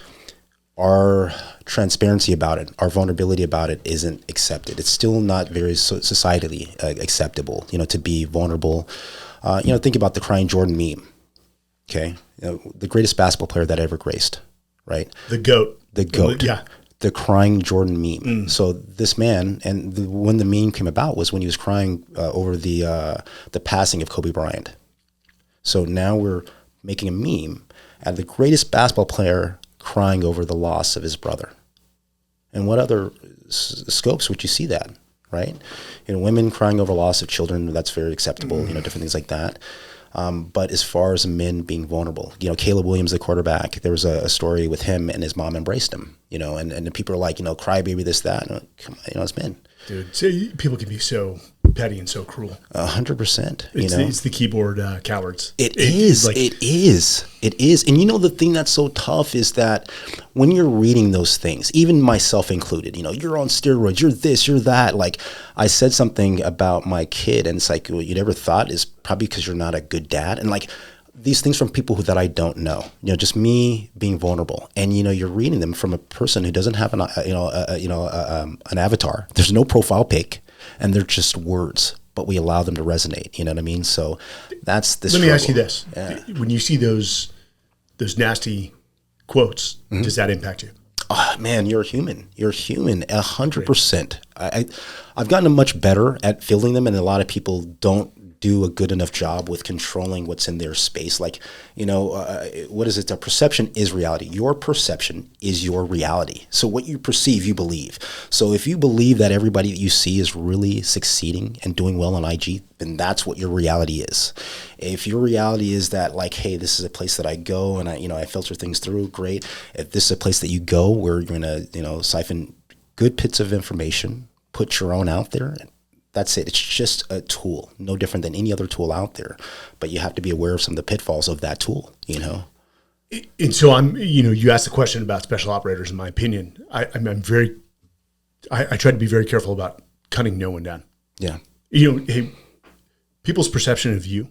our transparency about it, our vulnerability about it isn't accepted. It's still not very societally acceptable, to be vulnerable. Think about the crying Jordan meme. Okay. The greatest basketball player that ever graced, right? The GOAT. Yeah. The crying Jordan meme. So this man, and when the meme came about was when he was crying over the passing of Kobe Bryant. So now we're making a meme out of the greatest basketball player crying over the loss of his brother. And what other scopes would you see that, right? Women crying over loss of children, that's very acceptable, different things like that. But as far as men being vulnerable, Caleb Williams, the quarterback, there was a story with him and his mom embraced him, and the people are like, crybaby, this, that. And come on, it's men. Dude, people can be so petty and so cruel. 100%. It's the keyboard cowards. It is. And the thing that's so tough is that when you're reading those things, even myself included, you're on steroids, you're this, you're that. Like I said something about my kid, and it's like, well, you never thought is probably because you're not a good dad. And like these things from people that I don't know, just me being vulnerable, and you're reading them from a person who doesn't have an avatar. There's no profile pic, and they're just words, but we allow them to resonate. You know what I mean? So that's the struggle. Let me ask you this: when you see those nasty quotes, does that impact you? Oh, man, you're human. You're human, 100%. I've gotten much better at feeling them, and a lot of people don't do a good enough job with controlling what's in their space. Like, what is it? The perception is reality. Your perception is your reality. So what you perceive, you believe. So if you believe that everybody that you see is really succeeding and doing well on IG, then that's what your reality is. If your reality is that, like, hey, this is a place that I go and I filter things through, great. If this is a place that you go where you're going to, siphon good bits of information, put your own out there, that's it. It's just a tool, no different than any other tool out there. But you have to be aware of some of the pitfalls of that tool, And so you asked the question about special operators. In my opinion, I try to be very careful about cutting no one down. Yeah. People's perception of you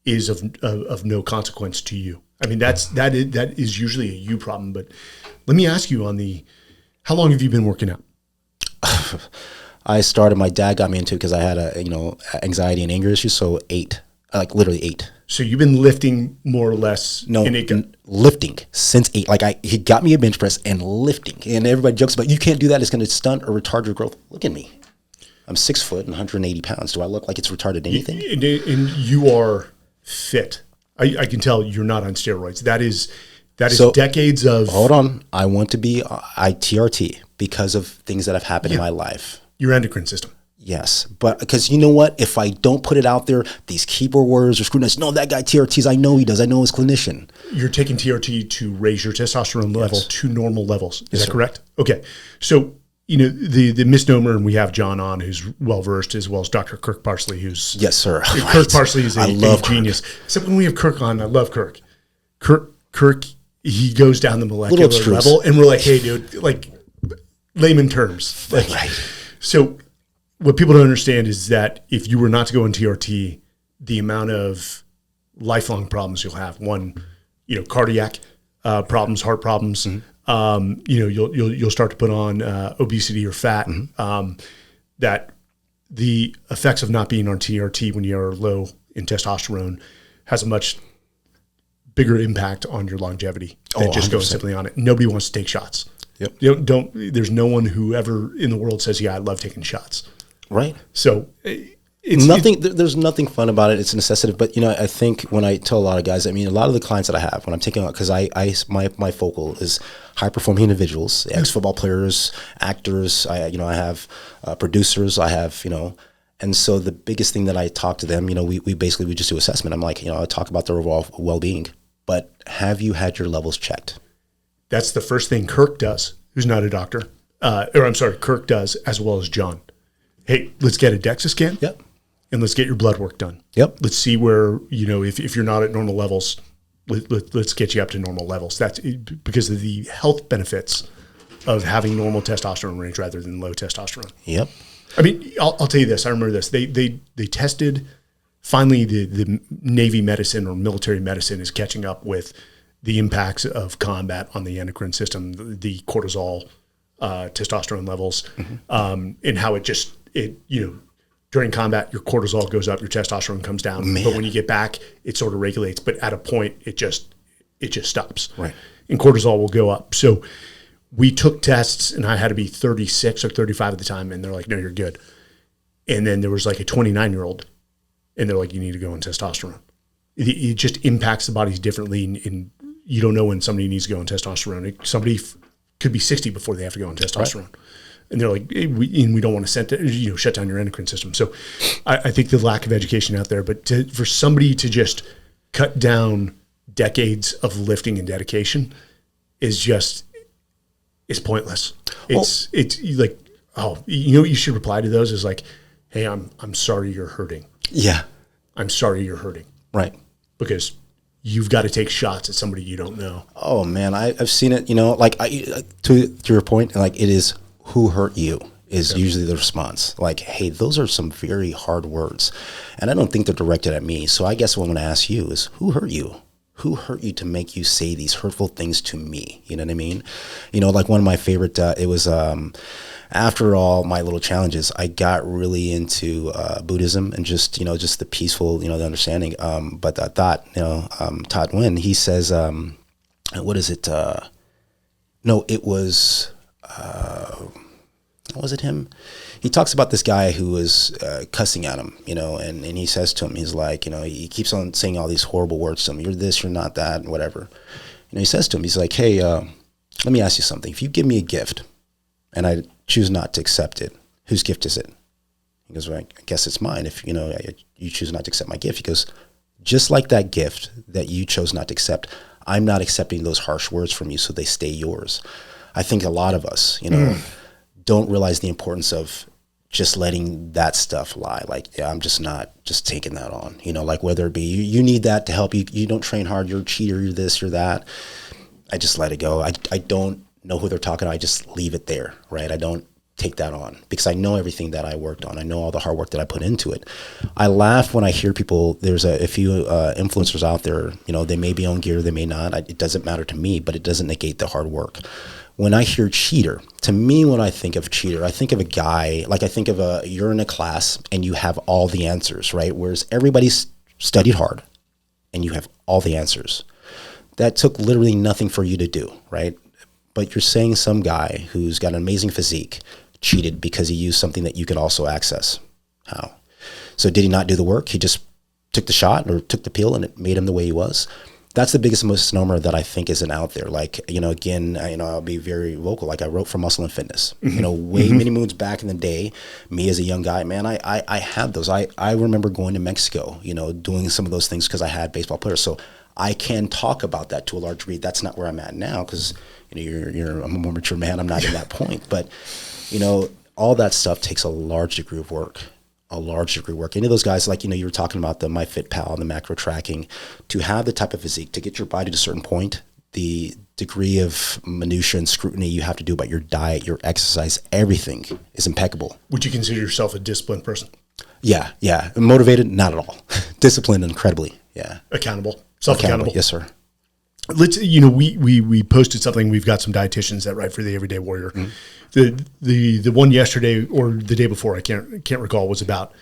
is of no consequence to you. I mean, that is usually a you problem. But let me ask you how long have you been working out? I started, my dad got me into it because I had anxiety and anger issues. So 8, like literally 8. So you've been lifting more or less? No, lifting since 8. Like he got me a bench press and lifting, and everybody jokes about, you can't do that. It's going to stunt or retard your growth. Look at me. I'm 6 foot and 180 pounds. Do I look like it's retarded anything? And you are fit. I can tell you're not on steroids. That is decades of. Hold on. I want to be TRT because of things that have happened in my life. Your endocrine system. Yes, but because you know what? If I don't put it out there, these keyboard warriors are screwing us. No, that guy TRTs. I know he does. I know his clinician. You're taking TRT to raise your testosterone level to normal levels. Is that correct? Okay. So, the misnomer, and we have John on, who's well-versed, as well as Dr. Kirk Parsley, who's... Yes, sir. Kirk Parsley is a genius. Except when we have Kirk on, I love Kirk. Kirk, he goes down the molecular level, and we're like, hey, dude, like, layman terms. Like, right. So what people don't understand is that if you were not to go on TRT, the amount of lifelong problems you'll have, one, cardiac problems, heart problems, you'll start to put on obesity or fat, that the effects of not being on TRT when you're low in testosterone has a much bigger impact on your longevity than just going simply on it. Nobody wants to take shots. Yep. There's no one who ever in the world says, yeah, I love taking shots. Right. So there's nothing fun about it. It's a necessity. But, I think when I tell a lot of guys, a lot of the clients that I have when I'm taking out, because my focal is high performing individuals, ex-football players, actors. I have producers. I have, and so the biggest thing that I talk to them, we just do assessment. I'm like, I talk about their overall well-being, but have you had your levels checked? That's the first thing Kirk does, who's not a doctor. Kirk does, as well as John. Hey, let's get a DEXA scan. Yep. And let's get your blood work done. Yep. Let's see where, if you're not at normal levels, let's get you up to normal levels. That's because of the health benefits of having normal testosterone range rather than low testosterone. Yep. I'll tell you this. I remember this. They tested, finally the Navy medicine or military medicine is catching up with the impacts of combat on the endocrine system, the cortisol, testosterone levels, and how during combat, your cortisol goes up, your testosterone comes down. Man. But when you get back, it sort of regulates. But at a point, it just stops. Right. And cortisol will go up. So we took tests, and I had to be 36 or 35 at the time, and they're like, no, you're good. And then there was like a 29-year-old, and they're like, you need to go on testosterone. It just impacts the bodies differently, and you don't know when somebody needs to go on testosterone. Somebody could be 60 before they have to go on testosterone. Right. And they're like, hey, we don't want to shut down your endocrine system. So I think the lack of education out there, but for somebody to just cut down decades of lifting and dedication is pointless. It's like, what you should reply to those is like, hey, I'm sorry you're hurting. Yeah. I'm sorry you're hurting. Right. Because you've got to take shots at somebody you don't know. Oh man, I've seen it, to your point, like it is, who hurt you is usually the response. Like, hey, those are some very hard words. And I don't think they're directed at me. So I guess what I'm going to ask you is, who hurt you? Who hurt you to make you say these hurtful things to me? You know what I mean? Like one of my favorite, it was after all my little challenges, I got really into Buddhism and just the peaceful, the understanding. But I thought, Todd Wynn, he says, what is it? No, it was... was it him? He talks about this guy who was cussing at him, and he says to him, he's like, he keeps on saying all these horrible words to him. You're this, you're not that, and whatever. He says to him, he's like, hey, let me ask you something. If you give me a gift and I choose not to accept it, whose gift is it? He goes, well, I guess it's mine. If, you choose not to accept my gift. He goes, just like that gift that you chose not to accept, I'm not accepting those harsh words from you, so they stay yours. I think a lot of us, don't realize the importance of just letting that stuff lie. Like, yeah, I'm just not just taking that on, like whether it be you need that to help you. You don't train hard. You're a cheater. You're this, you're that. I just let it go. I don't know who they're talking to. I just leave it there. Right. I don't take that on because I know everything that I worked on. I know all the hard work that I put into it. I laugh when I hear people, there's a few influencers out there, they may be on gear, they may not. It doesn't matter to me, but it doesn't negate the hard work. When I hear cheater, to me, when I think of cheater, I think of a guy, like I think of you're in a class and you have all the answers, right? Whereas everybody's studied hard and you have all the answers. That took literally nothing for you to do, right? But you're saying some guy who's got an amazing physique cheated because he used something that you could also access. How? So did he not do the work? He just took the shot or took the pill and it made him the way he was. That's the biggest misnomer that I think isn't out there. Like, again, I'll be very vocal. Like I wrote for Muscle and Fitness, many moons back in the day, me as a young guy, man, I had those. I remember going to Mexico, doing some of those things because I had baseball players. So I can talk about that to a large degree. That's not where I'm at now because, I'm a more mature man. I'm not at that point. But, all that stuff takes a large degree of work. Any of those guys, like, you were talking about the MyFitPal and the macro tracking, to have the type of physique, to get your body to a certain point, the degree of minutia and scrutiny you have to do about your diet, your exercise, everything is impeccable. Would you consider yourself a disciplined person? Yeah. Motivated? Not at all. Disciplined, incredibly. Yeah. Accountable. Self-accountable. Yes, sir. Let's, we posted something. We've got some dietitians that write for the Everyday Warrior. Mm-hmm. The one yesterday or the day before, I can't recall, was about,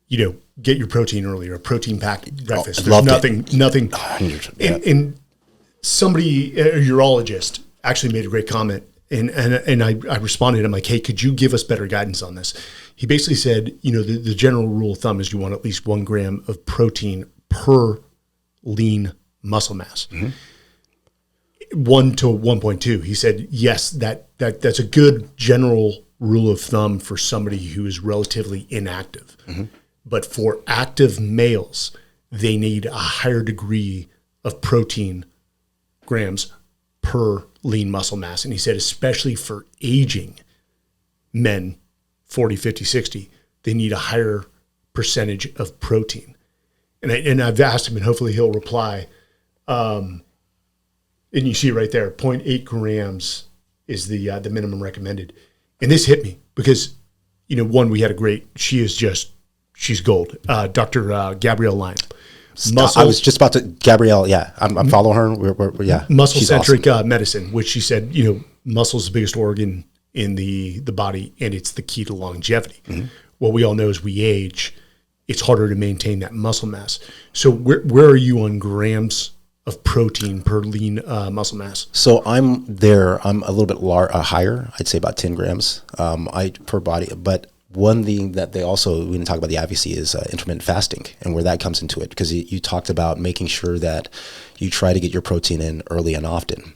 get your protein early, or a protein packed breakfast. There's nothing. And somebody, a urologist, actually made a great comment, and I responded. I'm like, hey, could you give us better guidance on this? He basically said, the general rule of thumb is you want at least 1 gram of protein per lean muscle mass. Mm-hmm. 1 to 1.2. He said, yes, that's a good general rule of thumb for somebody who is relatively inactive. Mm-hmm. But for active males, they need a higher degree of protein grams per lean muscle mass. And he said, especially for aging men, 40, 50, 60, they need a higher percentage of protein. And I've asked him, and hopefully he'll reply. And you see right there, 0.8 grams is the minimum recommended. And this hit me because, one, we had a great, she's gold. Dr. Gabrielle Lyon. I was just about to, Gabrielle, yeah, I'm following her. Yeah. Muscle-centric medicine, which she said, muscle is the biggest organ in the body, and it's the key to longevity. Mm-hmm. What we all know is we age, it's harder to maintain that muscle mass. So where are you on grams of protein per lean muscle mass? So I'm a little bit higher. I'd say about 10 grams per body. But one thing that we didn't talk about the advocacy is intermittent fasting and where that comes into it. Because you talked about making sure that you try to get your protein in early and often.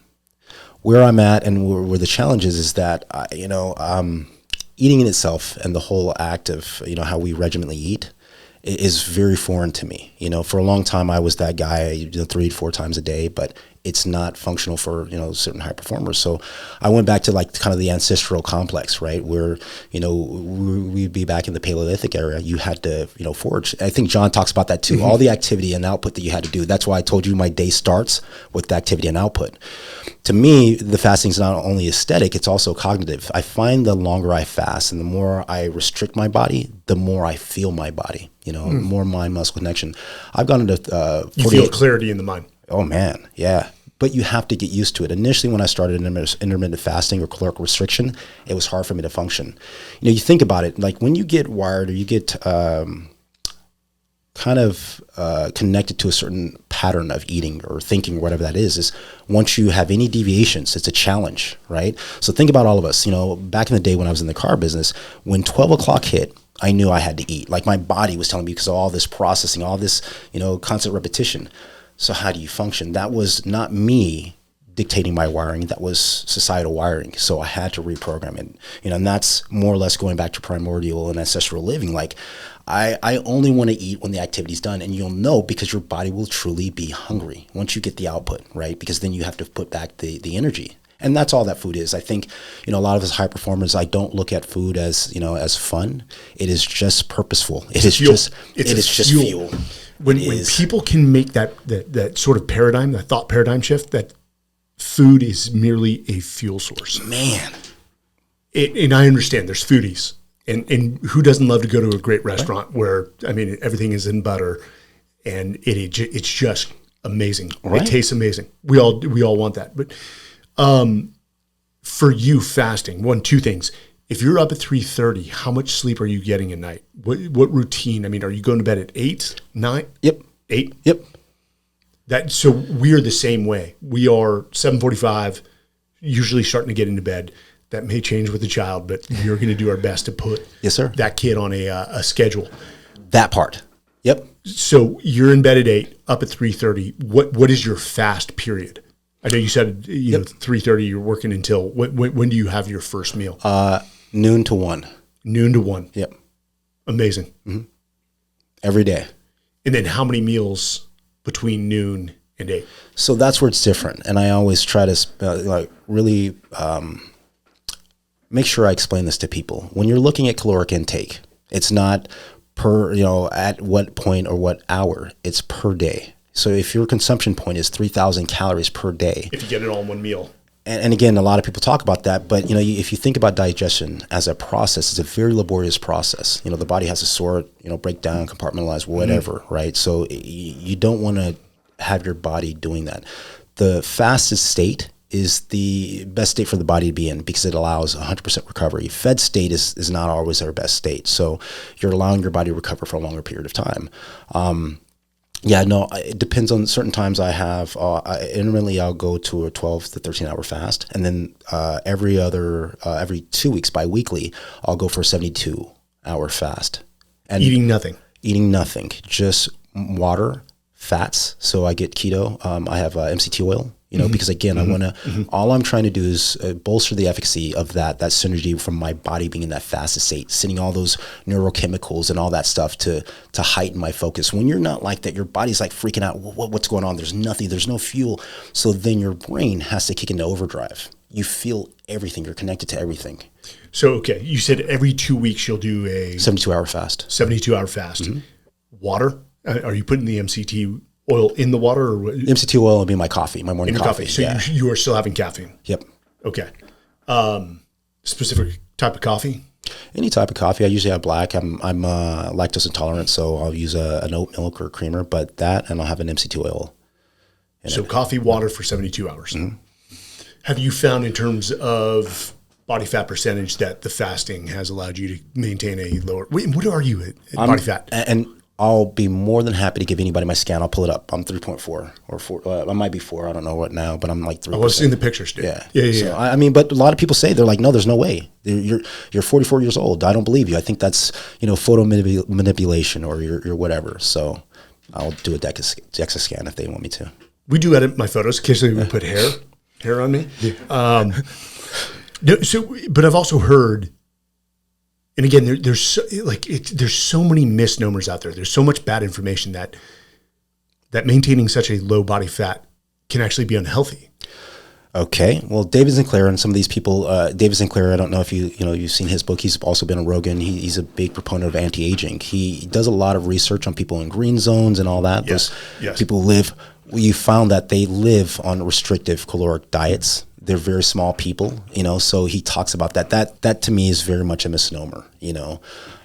Where I'm at and where the challenge is that, eating in itself and the whole act of, how we regimentally eat is very foreign to me. For a long time, I was that guy, 3 to 4 times a day, but it's not functional for, certain high performers. So I went back to like kind of the ancestral complex, right? Where, we'd be back in the Paleolithic era. You had to, forage. I think John talks about that too. Mm-hmm. All the activity and output that you had to do. That's why I told you my day starts with the activity and output. To me, the fasting is not only aesthetic, it's also cognitive. I find the longer I fast and the more I restrict my body, the more I feel my body, more mind-muscle connection. I've gone into you feel clarity in the mind. Oh, man, yeah. But you have to get used to it. Initially, when I started intermittent fasting or caloric restriction, it was hard for me to function. You think about it, like when you get wired or you get connected to a certain pattern of eating or thinking or whatever that is once you have any deviations, it's a challenge, right? So think about all of us, back in the day when I was in the car business, when 12 o'clock hit, I knew I had to eat. Like my body was telling me because of all this processing, all this, constant repetition. So how do you function? That was not me dictating my wiring. That was societal wiring. So I had to reprogram it. And that's more or less going back to primordial and ancestral living. Like I only want to eat when the activity's done, and you'll know because your body will truly be hungry once you get the output, right? Because then you have to put back the energy. And that's all that food is. I think, a lot of us high performers, I don't look at food as, as fun. It is just purposeful. It is just fuel. When people can make that sort of paradigm, that thought paradigm shift, that food is merely a fuel source. Man. And I understand there's foodies. And who doesn't love to go to a great restaurant where, everything is in butter and it's just amazing. Right. It tastes amazing. We all want that. But for you fasting, two things. If you're up at 3:30, how much sleep are you getting at night? What routine? Are you going to bed at 8, 9? Yep. 8? Yep. So we're the same way. We are 7:45, usually starting to get into bed. That may change with the child, but we're going to do our best to put yes, sir. that kid on a schedule. That part. Yep. So you're in bed at 8, up at 3:30. What is your fast period? I know you said 3:30 you're working until when do you have your first meal? Noon to 1. Noon to 1. Yep. Amazing. Mm-hmm. Every day. And then how many meals between noon and 8? So that's where it's different. And I always try to really make sure I explain this to people. When you're looking at caloric intake, it's not per, at what point or what hour, it's per day. So if your consumption point is 3,000 calories per day. If you get it all in one meal. And again, a lot of people talk about that, but if you think about digestion as a process, it's a very laborious process. The body has to sort, break down, compartmentalize, whatever, right? So you don't want to have your body doing that. The fastest state is the best state for the body to be in because it allows 100% recovery. Fed state is not always our best state. So you're allowing your body to recover for a longer period of time. It depends on certain times I have. Intermittently, I'll go to a 12 to 13 hour fast. And then every 2 weeks, bi-weekly, I'll go for a 72 hour fast. And eating nothing. Eating nothing, just water, fats. So I get keto. I have MCT oil. Because again, I want to, all I'm trying to do is bolster the efficacy of that synergy from my body being in that fastest state, sending all those neurochemicals and all that stuff to heighten my focus. When you're not like that, your body's like freaking out. What's going on? There's nothing, there's no fuel. So then your brain has to kick into overdrive. You feel everything. You're connected to everything. So, okay. You said every 2 weeks you'll do a 72 hour fast. 72 hour fast. Mm-hmm. Water? Are you putting the MCT oil in the water? Or MCT oil will be my coffee, my morning coffee. So you are still having caffeine? Yep. Okay. Specific type of coffee? Any type of coffee. I usually have black. I'm lactose intolerant, so I'll use an oat milk or creamer, but that, and I'll have an MCT oil. So coffee, water for 72 hours. Mm-hmm. Have you found in terms of body fat percentage that the fasting has allowed you to maintain a lower, what are you at body fat? And I'll be more than happy to give anybody my scan. I'll pull it up. I'm 3.4 or 4. I might be 4. I don't know what now, but I'm like 3%. I was seeing the pictures, dude. Yeah. So, but a lot of people say, they're like, no, there's no way. You're 44 years old. I don't believe you. I think that's, photo manipulation or you're whatever. So I'll do a DEXA scan if they want me to. We do edit my photos. Occasionally we put hair on me. Yeah. But I've also heard, and again, there's so many misnomers out there. There's so much bad information that maintaining such a low body fat can actually be unhealthy. Okay. Well, David Sinclair and some of these people, David Sinclair, I don't know if you've seen his book. He's also been on Rogan. He's a big proponent of anti-aging. He does a lot of research on people in green zones and all that. Yes. People you found that they live on restrictive caloric diets. They're very small people, so he talks about that. That to me is very much a misnomer,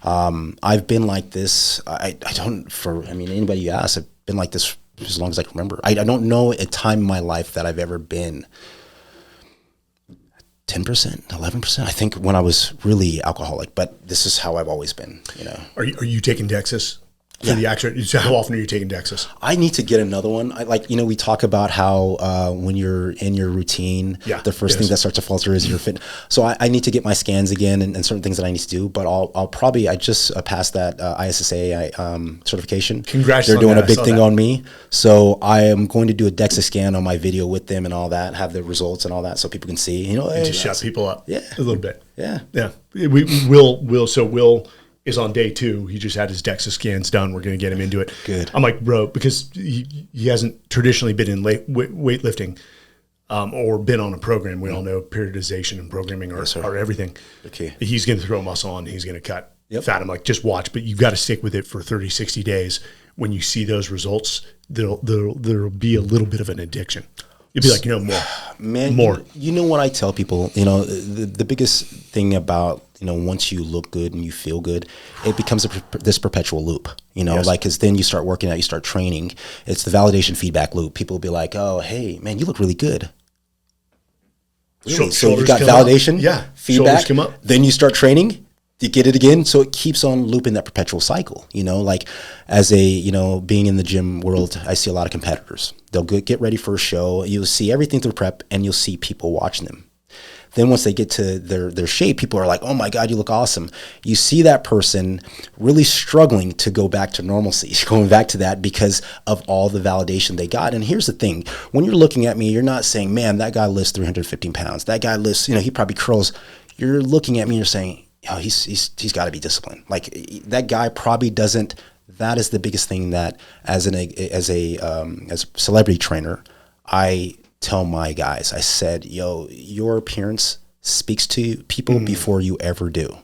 I've been like this. Anybody you ask, I've been like this as long as I can remember. I don't know a time in my life that I've ever been 10%, 11%. I think when I was really alcoholic, but this is how I've always been, Are you taking DEXAs? So how often are you taking DEXAs? I need to get another one. We talk about how when you're in your routine, the first thing that starts to falter is your fit. So I need to get my scans again and certain things that I need to do. But I just passed that ISSA certification. Congrats! They're doing a big thing on me. So I am going to do a DEXA scan on my video with them and all that. Have the results and all that so people can see. To shut people up. A little bit. Yeah. Will is on day 2. He just had his DEXA scans done. We're going to get him into it. Good. I'm like, bro, because he hasn't traditionally been in weightlifting or been on a program. We all know periodization and programming are everything. Okay. He's going to throw muscle on. He's going to cut fat. I'm like, just watch, but you've got to stick with it for 30, 60 days. When you see those results, there'll be a little bit of an addiction. You'll be like, more. Man, more. You know what I tell people, the biggest thing about, once you look good and you feel good, it becomes this perpetual loop, because then you start working out, you start training. It's the validation feedback loop. People will be like, oh, hey, man, you look really good. Really? So you got validation, feedback, come up. Then you start training, you get it again. So it keeps on looping that perpetual cycle, as being in the gym world, I see a lot of competitors. They'll get ready for a show. You'll see everything through prep and you'll see people watching them. Then once they get to their shape, people are like, oh my God, you look awesome. You see that person really struggling to go back to normalcy, going back to that because of all the validation they got. And here's the thing, when you're looking at me, you're not saying, man, that guy lifts 315 pounds. That guy lifts, he probably curls. You're looking at me, you're saying, oh, he's got to be disciplined. Like that guy probably doesn't. That is the biggest thing that as a celebrity trainer, I tell my guys, I said, yo, your appearance speaks to people before you ever do.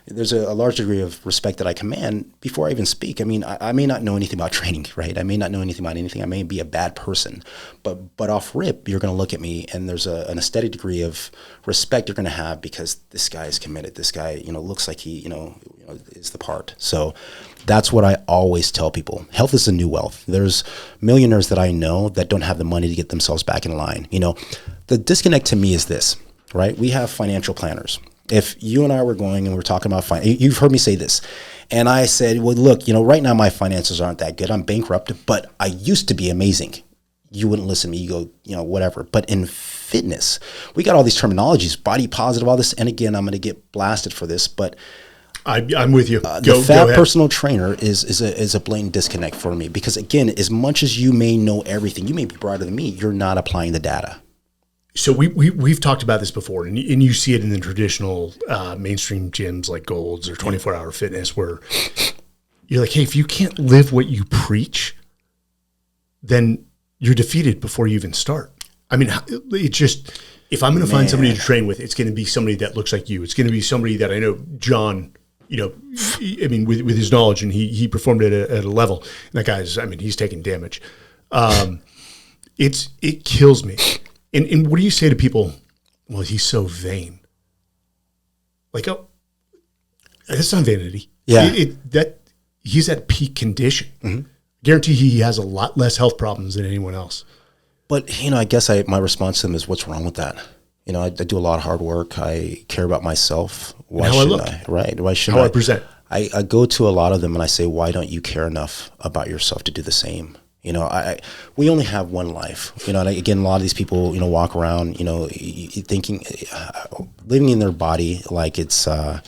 There's a large degree of respect that I command before I even speak. I mean, I may not know anything about training, right? I may not know anything about anything. I may be a bad person, but off rip, you're going to look at me and there's an steady degree of respect you're going to have because this guy is committed. This guy, looks like he, is the part. So that's what I always tell people. Health is the new wealth. There's millionaires that I know that don't have the money to get themselves back in line. The disconnect to me is this, right? We have financial planners. If you and I were going and we're talking about you've heard me say this, and I said, well, look, right now my finances aren't that good. I'm bankrupt, but I used to be amazing. You wouldn't listen to me. You go, whatever. But in fitness, we got all these terminologies, body positive, all this. And again, I'm going to get blasted for this, but I'm with you. The fat personal trainer is a blatant disconnect for me because again, as much as you may know everything, you may be brighter than me, you're not applying the data. So we've talked about this before, and you see it in the traditional mainstream gyms like Gold's or 24-Hour Fitness, where you're like, hey, if you can't live what you preach, then you're defeated before you even start. I mean, it's just, if I'm going to find somebody to train with, it's going to be somebody that looks like you. It's going to be somebody that I know, John, with his knowledge, and he performed at a level. And that guy's, he's taking damage. It kills me. And what do you say to people? Well, he's so vain. Like, oh, that's not vanity. Yeah, he's at peak condition. Mm-hmm. Guarantee he has a lot less health problems than anyone else. But I guess my response to them is, what's wrong with that? I do a lot of hard work. I care about myself. Why should I? Right? Why should I? How I present. I go to a lot of them and I say, why don't you care enough about yourself to do the same? We only have one life, and again, a lot of these people, walk around, thinking, living in their body like it's, they're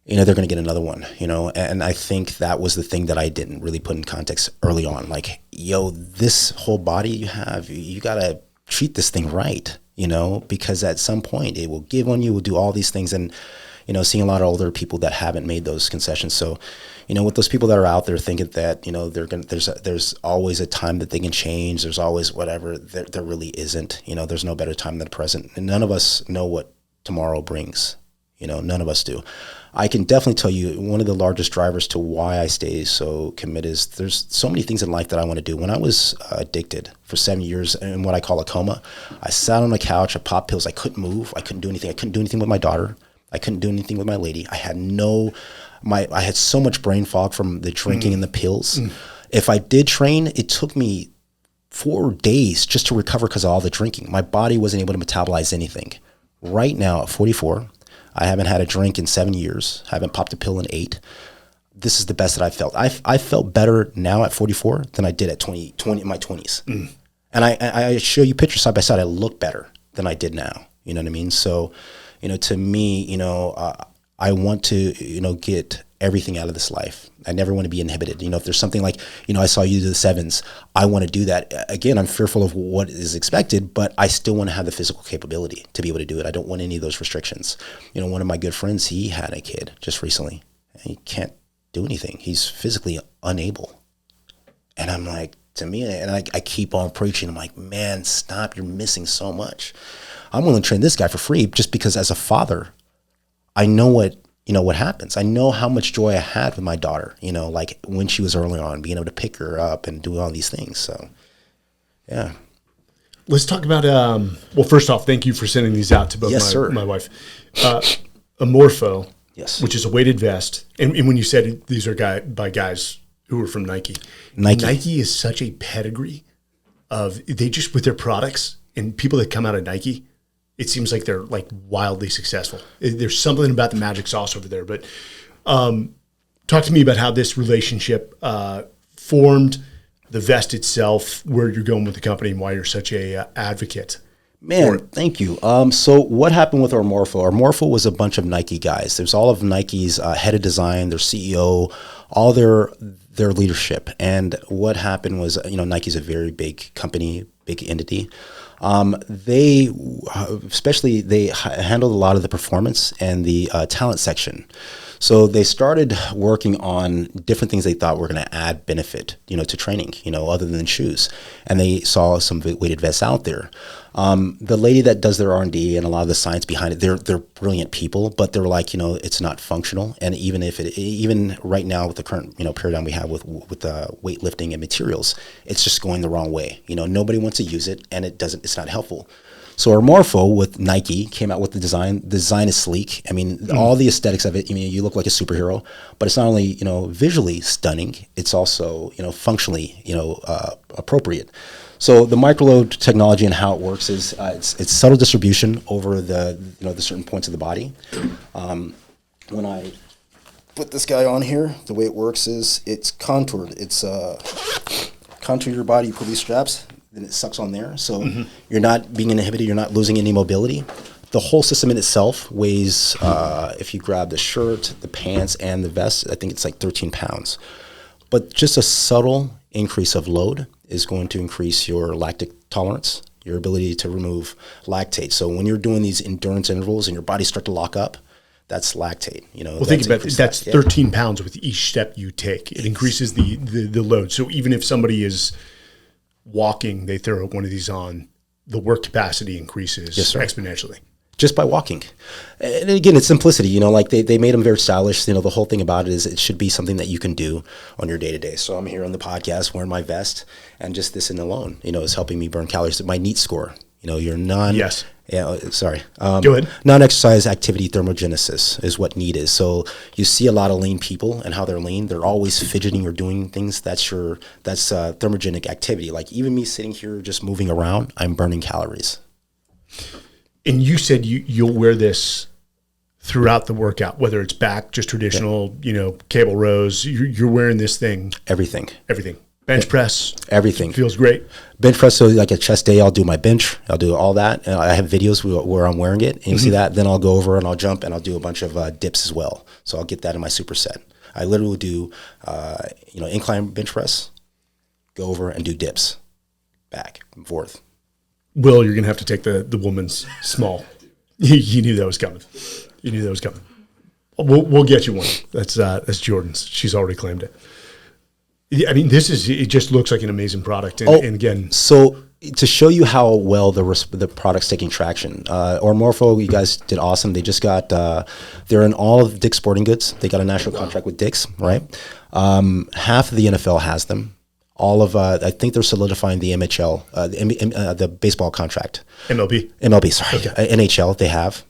going to get another one, and I think that was the thing that I didn't really put in context early on. Like, yo, this whole body you have, you got to treat this thing right, because at some point it will give on you, will do all these things. And, seeing a lot of older people that haven't made those concessions. So, with those people that are out there thinking that, there's always a time that they can change. There's always whatever. There really isn't. There's no better time than the present. And none of us know what tomorrow brings. None of us do. I can definitely tell you one of the largest drivers to why I stay so committed is there's so many things in life that I want to do. When I was addicted for 7 years in what I call a coma, I sat on the couch, I popped pills. I couldn't move. I couldn't do anything. I couldn't do anything with my daughter. I couldn't do anything with my lady. I had I had so much brain fog from the drinking and the pills. If I did train, it took me 4 days just to recover because of all the drinking. My body wasn't able to metabolize anything. Right now at 44, I haven't had a drink in 7 years. I haven't popped a pill in 8. This is the best that I've felt. I felt better now at 44 than I did at 20 in my 20s. And I show you pictures side by side. I look better than I did now. You know what I mean? So, to me, I want to, get everything out of this life. I never want to be inhibited. If there's something like, I saw you do the 7s, I want to do that. Again, I'm fearful of what is expected, but I still want to have the physical capability to be able to do it. I don't want any of those restrictions. One of my good friends, he had a kid just recently. He can't do anything. He's physically unable. And I'm like, to me, and I keep on preaching. I'm like, man, stop. You're missing so much. I'm willing to train this guy for free just because as a father, I know what happens. I know how much joy I had with my daughter, like when she was early on, being able to pick her up and do all these things. So, yeah. Let's talk about, well, first off, thank you for sending these out to both my wife. Omorpho, yes, which is a weighted vest. And when you said these are by guys who are from Nike. Nike is such a pedigree they just, with their products and people that come out of Nike, it seems like they're like wildly successful. There's something about the magic sauce over there. But talk to me about how this relationship formed, the vest itself, where you're going with the company, and why you're such a advocate. Man, thank you. So what happened with Omorpho? Omorpho was a bunch of Nike guys. There's all of Nike's head of design, their CEO, all their leadership. And what happened was, Nike's a very big company, big entity. They handled a lot of the performance and the talent section. So they started working on different things they thought were going to add benefit, to training, other than shoes. And they saw some weighted vests out there. The lady that does their R&D and a lot of the science behind it, they're brilliant people, but they're like, it's not functional. And even right now with the current, paradigm we have with weightlifting and materials, it's just going the wrong way. Nobody wants to use it, and it's not helpful. So Omorpho with Nike came out with the design. The design is sleek. I mean, all the aesthetics of it, you look like a superhero, but it's not only, visually stunning, it's also, functionally, appropriate. So the microload technology and how it works is it's subtle distribution over the certain points of the body. When I put this guy on here, the way it works is it's contoured. It's contour your body, you put these straps, then it sucks on there. So you're not being inhibited, you're not losing any mobility. The whole system in itself weighs, if you grab the shirt, the pants, and the vest, I think it's like 13 pounds. But just a subtle increase of load is going to increase your lactic tolerance, your ability to remove lactate. So when you're doing these endurance intervals and your body start to lock up, that's lactate. Well, think about it. That's 13 pounds with each step you take. It increases the load. So even if somebody is walking, they throw one of these on, the work capacity increases exponentially. Just by walking. And again, it's simplicity, like they made them very stylish. The whole thing about it is it should be something that you can do on your day-to-day. So I'm here on the podcast wearing my vest, and just this in alone, is helping me burn calories. My NEAT score, your Yes. Yeah, sorry. Go ahead. Non-exercise activity thermogenesis is what NEAT is. So you see a lot of lean people and how they're lean. They're always fidgeting or doing things. That's thermogenic activity. Like even me sitting here just moving around, I'm burning calories. And you said you'll wear this throughout the workout, whether it's back, just traditional, cable rows. You're wearing this thing. Everything. Bench press. Everything. Feels great. Bench press, so like a chest day, I'll do my bench. I'll do all that. I have videos where I'm wearing it. And you see that. Then I'll go over and I'll jump and I'll do a bunch of dips as well. So I'll get that in my superset. I literally do, incline bench press, go over and do dips, back and forth. Will, you're going to have to take the woman's small. You knew that was coming. We'll get you one. That's Jordan's. She's already claimed it. I mean, it just looks like an amazing product. And again. So to show you how well the product's taking traction, Omorpho, you guys did awesome. They just got, they're in all of Dick's Sporting Goods. They got a national contract with Dick's, right? Half of the NFL has them. All of, I think they're solidifying the MHL, the baseball contract. MLB, sorry. Okay. NHL, they have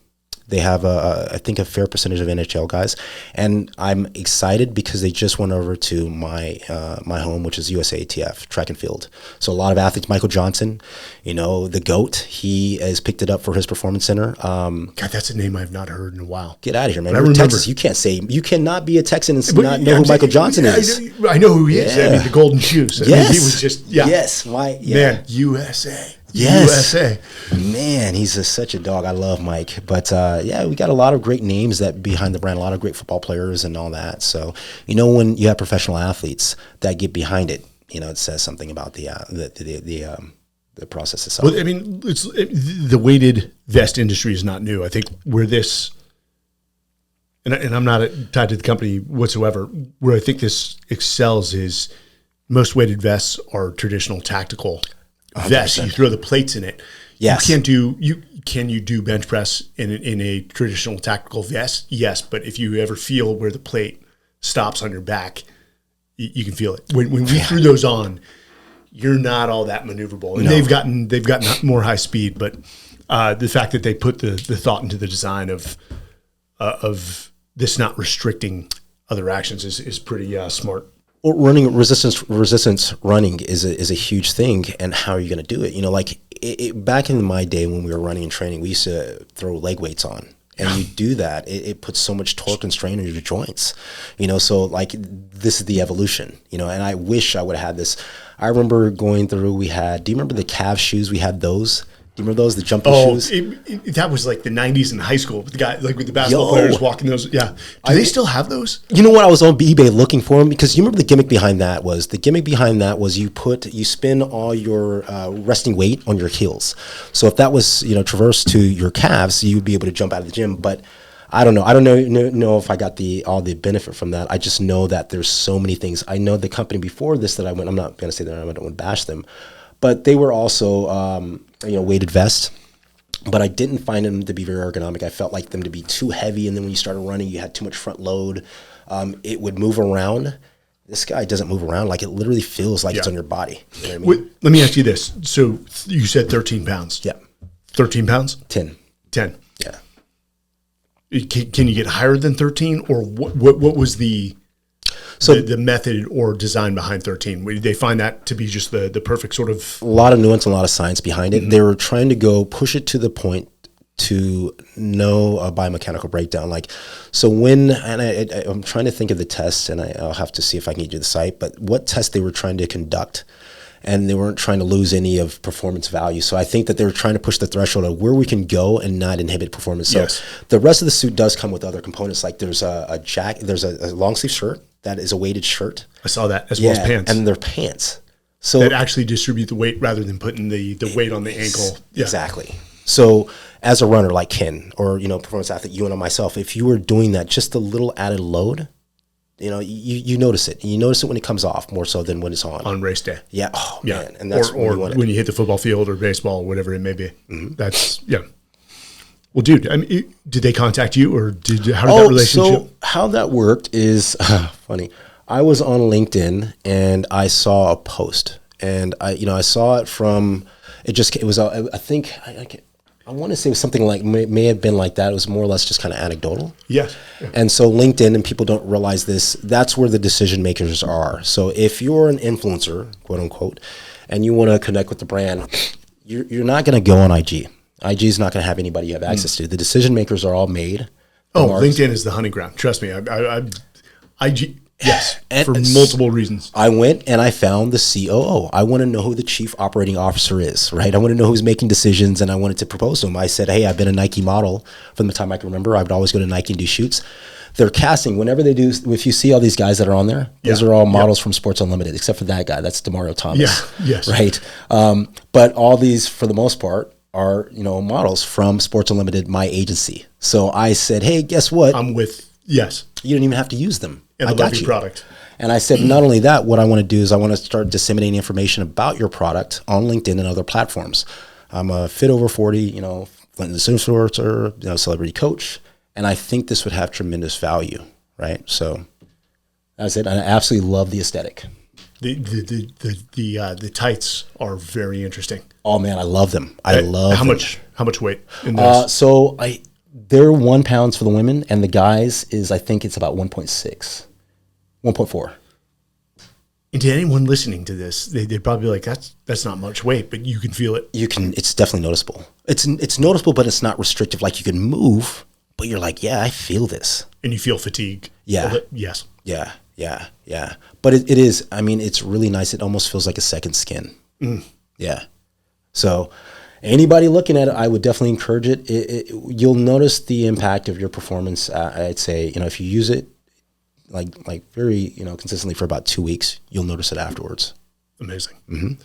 I think a fair percentage of NHL guys, and I'm excited because they just went over to my home, which is USATF track and field. So a lot of athletes. Michael Johnson, the GOAT, he has picked it up for his performance center. God, that's a name I've not heard in a while. Get out of here, man! We're Texas. You cannot be a Texan and not know who Michael Johnson is. I know who he is. I mean, the golden shoes. He was just man, USA. Yes. USA. Man, he's such a dog. I love Mike. But we got a lot of great names that behind the brand, a lot of great football players and all that. So, when you have professional athletes that get behind it, it says something about the process itself. Well, I mean, the weighted vest industry is not new. I think where this, and I'm not tied to the company whatsoever, where I think this excels is most weighted vests are traditional tactical vest. You throw the plates in it. Yes. Can you do bench press in a traditional tactical vest? Yes, but if you ever feel where the plate stops on your back, you can feel it. When we threw those on, you're not all that maneuverable. And they've gotten more high speed, but the fact that they put the thought into the design of this not restricting other actions is pretty smart. Well, running resistance running is a huge thing, and how are you going to do it? Back in my day when we were running and training, we used to throw leg weights on, and you do that, it puts so much torque and strain on your joints, So this is the evolution, and I wish I would have had this. I remember going through. Do you remember the calf shoes? We had those. You remember those, the jumping shoes? That was like the 90s in high school. The guy, like with the basketball players walking those. Yeah. Do they still have those? You know what? I was on eBay looking for them because you remember the gimmick behind that was you spin all your resting weight on your heels. So if that was, traverse to your calves, you would be able to jump out of the gym. But I don't know. I don't know if I got all the benefit from that. I just know that there's so many things. I know the company before this that I went, I'm not going to say that I don't want to bash them, but they were also, weighted vest. But I didn't find them to be very ergonomic. I felt like them to be too heavy. And then when you started running, you had too much front load. It would move around. This guy doesn't move around. Like it literally feels like it's on your body. You know what I mean? Let me ask you this. So you said 13 pounds. Yeah. 13 pounds? 10. Yeah. Can you get higher than 13, or what was the method or design behind 13? Did they find that to be just the perfect sort of... A lot of nuance and a lot of science behind it. Mm-hmm. They were trying to push it to the point to know a biomechanical breakdown. I'm trying to think of the test, and I'll have to see if I can get you the site, but what test they were trying to conduct. And they weren't trying to lose any of performance value. So I think that they were trying to push the threshold of where we can go and not inhibit performance. So the rest of the suit does come with other components. Like there's a jacket, there's a long sleeve shirt that is a weighted shirt. I saw that, as well as pants. And they're pants. So that actually distribute the weight rather than putting the weight on the ankle. Yeah. Exactly. So as a runner like Ken or, performance athlete, you and myself, if you were doing that, just a little added load, you notice it. You notice it when it comes off more so than when it's on. On race day. Yeah. Oh, yeah. Man. And that's or when you hit the football field or baseball, whatever it may be. Mm-hmm. That's, yeah. Well, dude, I mean, did they contact you or how did that relationship? So how that worked is funny. I was on LinkedIn and I saw a post and I saw it from, I want to say it was something like, may have been like that. It was more or less just kind of anecdotal. Yeah. And so LinkedIn, and people don't realize this, that's where the decision makers are. So if you're an influencer, quote unquote, and you want to connect with the brand, you're not going to go on IG. IG is not going to have anybody you have access to. The decision makers are all made. LinkedIn is the hunting ground. Trust me. IG... Yes, for multiple reasons. I went and I found the COO. I want to know who the chief operating officer is, right? I want to know who's making decisions, and I wanted to propose to him. I said, hey, I've been a Nike model from the time I can remember. I would always go to Nike and do shoots. They're casting. Whenever they do, if you see all these guys that are on there, those are all models from Sports Unlimited, except for that guy. That's DeMario Thomas. Yeah, yes. Right? But all these, for the most part, are models from Sports Unlimited, my agency. So I said, hey, guess what? Yes. You don't even have to use them. And I got you. Product. And I said, not only that, what I want to do is I want to start disseminating information about your product on LinkedIn and other platforms. I'm a Fit Over 40, Flanagan celebrity coach, and I think this would have tremendous value, right? So that's it. And I absolutely love the aesthetic. The tights are very interesting. Oh man, I love them. I love how them. How much weight in those? They're 1 pound for the women, and the guys I think it's about 1.6. 1.4. And to anyone listening to this, they'd probably be like, that's not much weight, but you can feel it. It's definitely noticeable. It's noticeable, but it's not restrictive. Like you can move, but you're like, yeah, I feel this. And you feel fatigue. Yeah. Yes. Yeah. But it is, it's really nice. It almost feels like a second skin. Mm. Yeah. So anybody looking at it, I would definitely encourage it. You'll notice the impact of your performance. I'd say, if you use it, like very, consistently for about 2 weeks, you'll notice it afterwards. Amazing. Mm-hmm.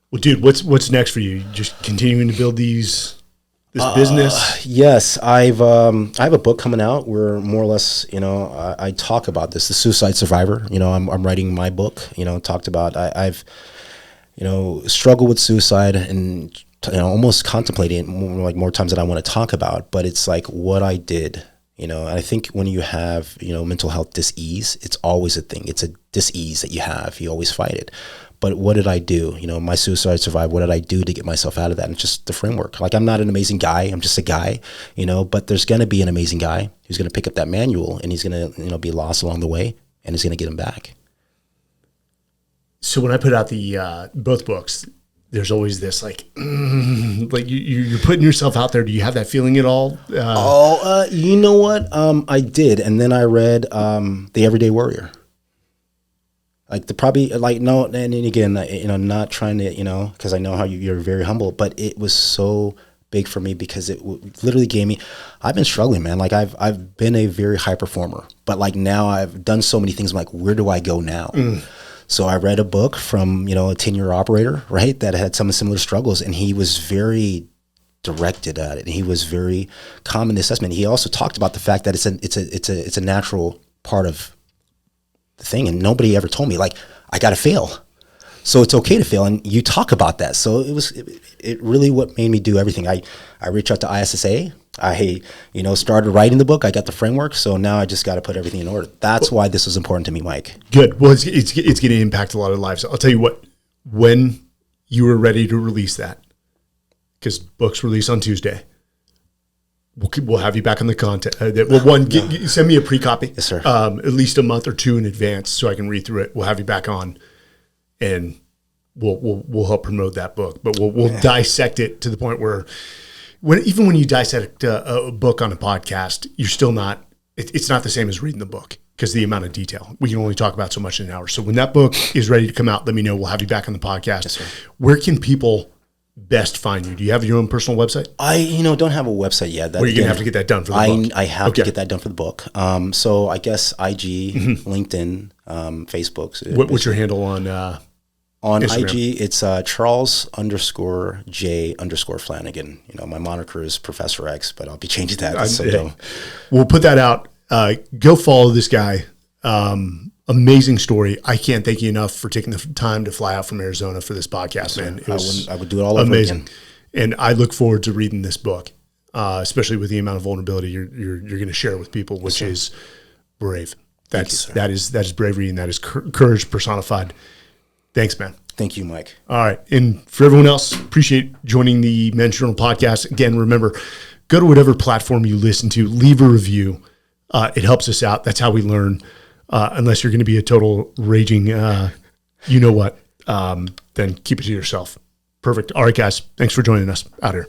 Well, dude, what's next for you? Just continuing to build this business? Yes. I have a book coming out where more or less, I talk about this, the suicide survivor. I'm writing my book, talked about, I've struggled with suicide and, almost contemplating it more times than I want to talk about, but it's like what I did. I think when you have, mental health dis-ease, it's always a thing. It's a dis-ease that you have. You always fight it. But what did I do? My suicide survived. What did I do to get myself out of that? And it's just the framework. Like, I'm not an amazing guy. I'm just a guy, but there's going to be an amazing guy who's going to pick up that manual, and he's going to, be lost along the way, and he's going to get him back. So when I put out the both books, there's always this like you're putting yourself out there. Do you have that feeling at all? You know what? I did. And then I read The Everyday Warrior. Like probably like, no, and again, not trying to, cause I know how you're very humble, but it was so big for me because it literally gave me, I've been struggling, man. Like I've been a very high performer, but like now I've done so many things. I'm like, where do I go now? So I read a book from, a 10-year operator, right, that had some similar struggles, and he was very directed at it. And he was very calm in the assessment. He also talked about the fact that it's a natural part of the thing, and nobody ever told me, like, I got to fail. So it's okay to fail, and you talk about that. So it really what made me do everything. I reached out to ISSA. I started writing the book. I got the framework. So now I just got to put everything in order. That's why this was important to me, Mike. Good. Well, it's going to impact a lot of lives. I'll tell you what. When you were ready to release that, because books release on Tuesday, we'll have you back on the content. Send me a pre-copy. Yes, sir. At least a month or two in advance, so I can read through it. We'll have you back on, and we'll help promote that book. But we'll dissect it to the point where, even when you dissect a book on a podcast, you're still not. It's not the same as reading the book because the amount of detail. We can only talk about so much in an hour. So when that book is ready to come out, let me know. We'll have you back on the podcast. Yes, sir. Where can people best find you? Do you have your own personal website? I don't have a website yet. Or you're going to have to get that done for the book? I have to get that done for the book. So I guess IG, LinkedIn, Facebook. What's your handle on Instagram? IG, it's Charles_J_Flanagan. My moniker is Professor X, but I'll be changing that. That's so dumb. We'll put that out. Go follow this guy. Amazing story. I can't thank you enough for taking the time to fly out from Arizona for this podcast, man. I would do it all over again. And I look forward to reading this book, especially with the amount of vulnerability you're going to share with people, which is brave. That is bravery, and that is courage personified. Thanks, man. Thank you, Mike. All right. And for everyone else, appreciate joining the Men's Journal podcast. Again, remember, go to whatever platform you listen to, leave a review. It helps us out. That's how we learn. Unless you're going to be a total raging, then keep it to yourself. Perfect. All right, guys. Thanks for joining us out here.